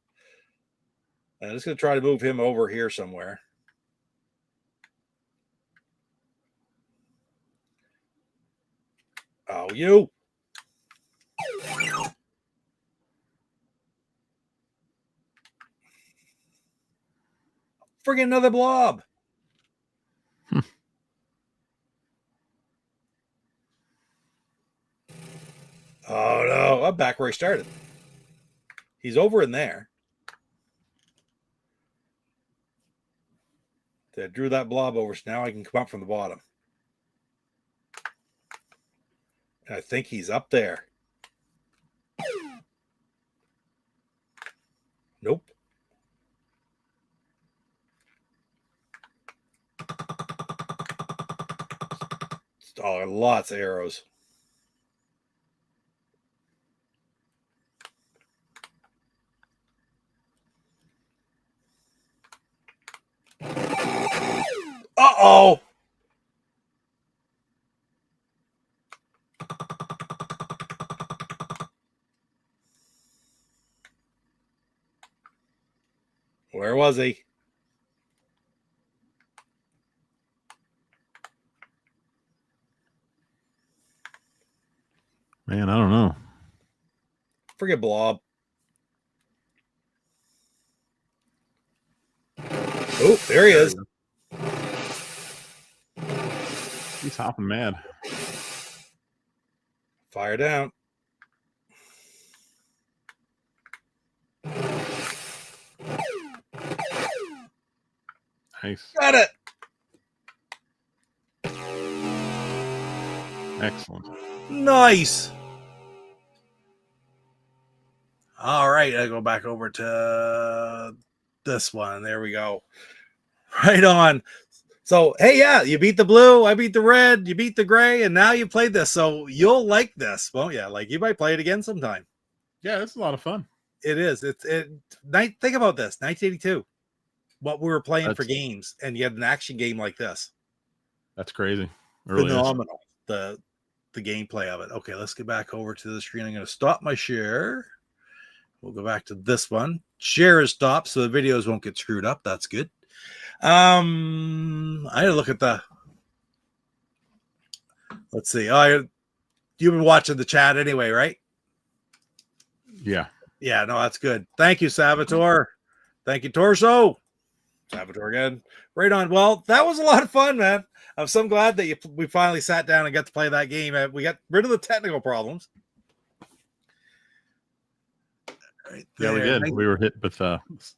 I'm just gonna try to move him over here somewhere. Oh, you. Friggin' another blob. Oh no, I'm back where I started. He's over in there. I drew that blob over, so now I can come up from the bottom. I think he's up there. Nope. Oh, lots of arrows. Uh-oh. Where was he? Man, I don't know. Forget blob. Oh, there he is. He's hopping mad. Fire down. Nice. Got it. Excellent. Nice. All right, I go back over to this one. There we go. Right on. So, hey, yeah, you beat the blue, I beat the red, you beat the gray, and now you played this. So you'll like this, won't you? Like you might play it again sometime. Yeah, it's a lot of fun. It is. Think about this, 1982. What we were playing for games, and you had an action game like this. That's crazy. Really phenomenal. The gameplay of it. Okay, let's get back over to the screen. I'm going to stop my share. We'll go back to this one. Share is stopped, so the videos won't get screwed up. That's good. I had to look at the. Let's see. Oh, you've been watching the chat anyway, right? Yeah. Yeah. No, that's good. Thank you, Saboteur. Thank you, Torso. Saboteur again. Right on. Well, that was a lot of fun, man. I'm so glad that we finally sat down and got to play that game. We got rid of the technical problems. Right yeah, we did. We were hit with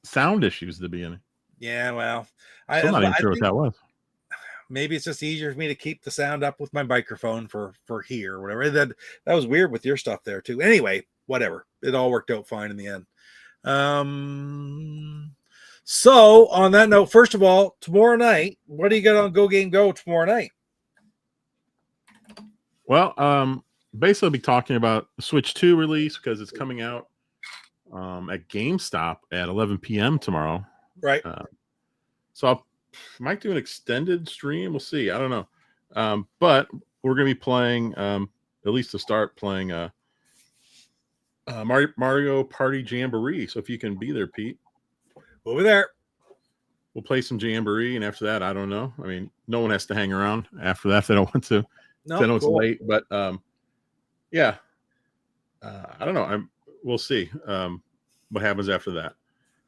sound issues at the beginning. Yeah, well, I'm not even sure what that was. Maybe it's just easier for me to keep the sound up with my microphone for here or whatever. That was weird with your stuff there too. Anyway, whatever. It all worked out fine in the end. So on that note, first of all, tomorrow night, what do you got on Go Game Go tomorrow night? Well, basically I'll be talking about the Switch 2 release because it's coming out at GameStop at 11 p.m. tomorrow. Right. So I might do an extended stream. We'll see. I don't know. But we're going to be playing, at least to start playing Mario Party Jamboree. So if you can be there, Pete. Over there. We'll play some Jamboree, and after that, I don't know. I mean, no one has to hang around after that if they don't want to. No, I know it's late, but yeah. I don't know. We'll see what happens after that.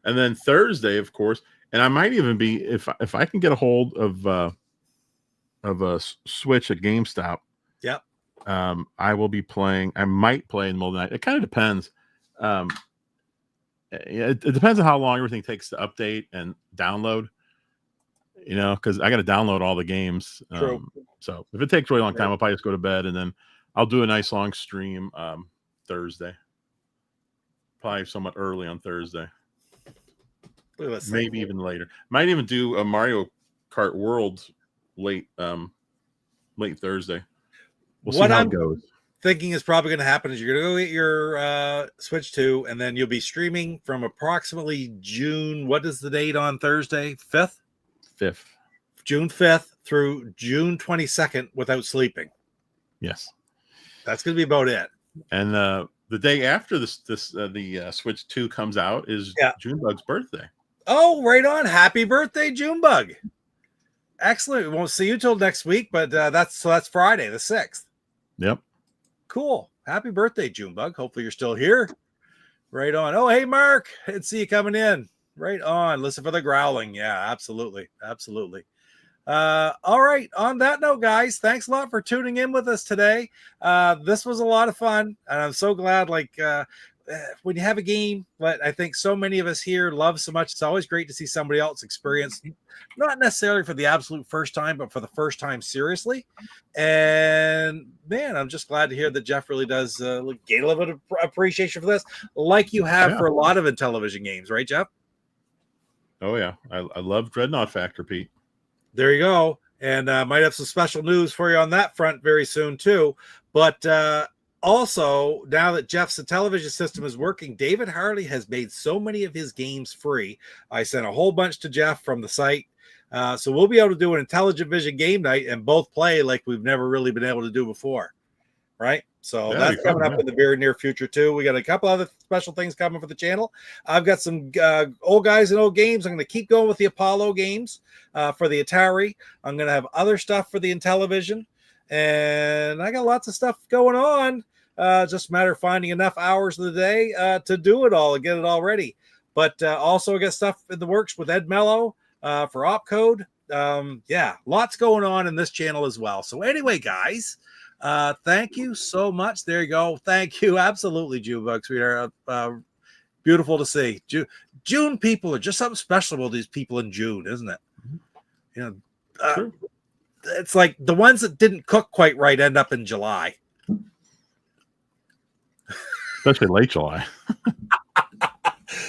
And then Thursday, of course, and I might even be if I can get a hold of a Switch at GameStop. Yep. I will be playing. I might play in the middle of the night. It kind of depends. It depends on how long everything takes to update and download. You know, because I got to download all the games. True. So if it takes a really long time, I'll probably just go to bed and then I'll do a nice long stream Thursday. Probably somewhat early on Thursday. Maybe even later. Might even do a Mario Kart World late Thursday. We'll see how it goes. Thinking is probably going to happen is you're going to go get your Switch 2 and then you'll be streaming from approximately June. What is the date on Thursday? 5th? 5th. June 5th through June 22nd without sleeping. Yes. That's going to be about it. And the day after the Switch 2 comes out is Junebug's birthday. Oh, right on. Happy birthday, Junebug. Excellent. We won't see you till next week, but that's Friday, the 6th. Yep. Cool. Happy birthday, Junebug. Hopefully you're still here. Right on. Oh, hey, Mark. I didn't see you coming in. Right on. Listen for the growling. Yeah, absolutely. Absolutely. All right. On that note, guys, thanks a lot for tuning in with us today. This was a lot of fun, and I'm so glad, when you have a game that I think so many of us here love so much, it's always great to see somebody else experience, not necessarily for the absolute first time, but for the first time seriously. And man, I'm just glad to hear that Jeff really does gain a little bit of appreciation for this, like you have for a lot of Intellivision games, right, Jeff? Oh yeah, I love Dreadnought Factor, Pete. There you go. And might have some special news for you on that front very soon too. But also, now that Jeff's Intellivision system is working, David Harley has made so many of his games free. I sent a whole bunch to Jeff from the site. So we'll be able to do an Intellivision game night and both play like we've never really been able to do before. Right? So that's coming up in the very near future too. We got a couple other special things coming for the channel. I've got some old guys and old games. I'm going to keep going with the Apollo games for the Atari. I'm going to have other stuff for the Intellivision. And I got lots of stuff going on. Just a matter of finding enough hours of the day to do it all and get it all ready. But also I got stuff in the works with Ed Mello for Opcode. Lots going on in this channel as well. So anyway, guys, thank you so much. There you go. Thank you. Absolutely, Junebug, sweetheart. Beautiful to see. June people are just something special about these people in June, isn't it? You know, Sure. It's like the ones that didn't cook quite right end up in July. Especially late July.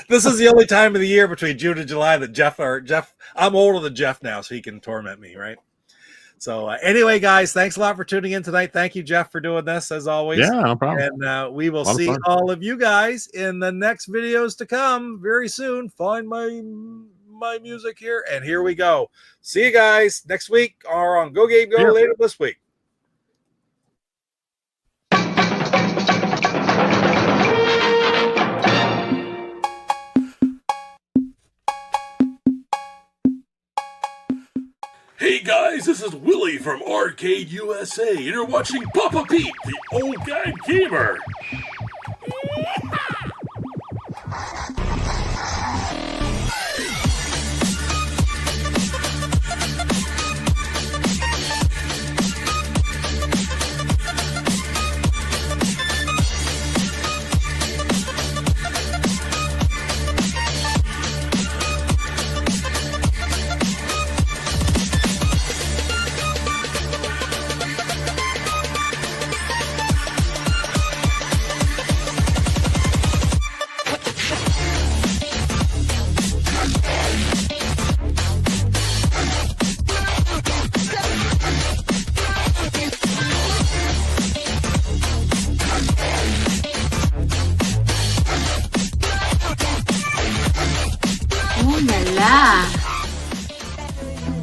This is the only time of the year between June and July that Jeff, I'm older than Jeff now, so he can torment me, right? So anyway, guys, thanks a lot for tuning in tonight. Thank you, Jeff, for doing this as always. Yeah, no problem. And we will see all of you guys in the next videos to come very soon. Find my music here, and here we go. See you guys next week or on Go Game Go later this week. Hey guys, this is Willie from Arcade USA, and you're watching Papa Pete, the old guy gamer.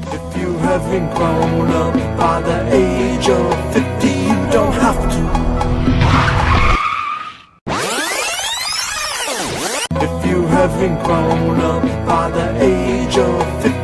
If you haven't grown up by the age of 50, you don't have to. If you haven't grown up by the age of 50,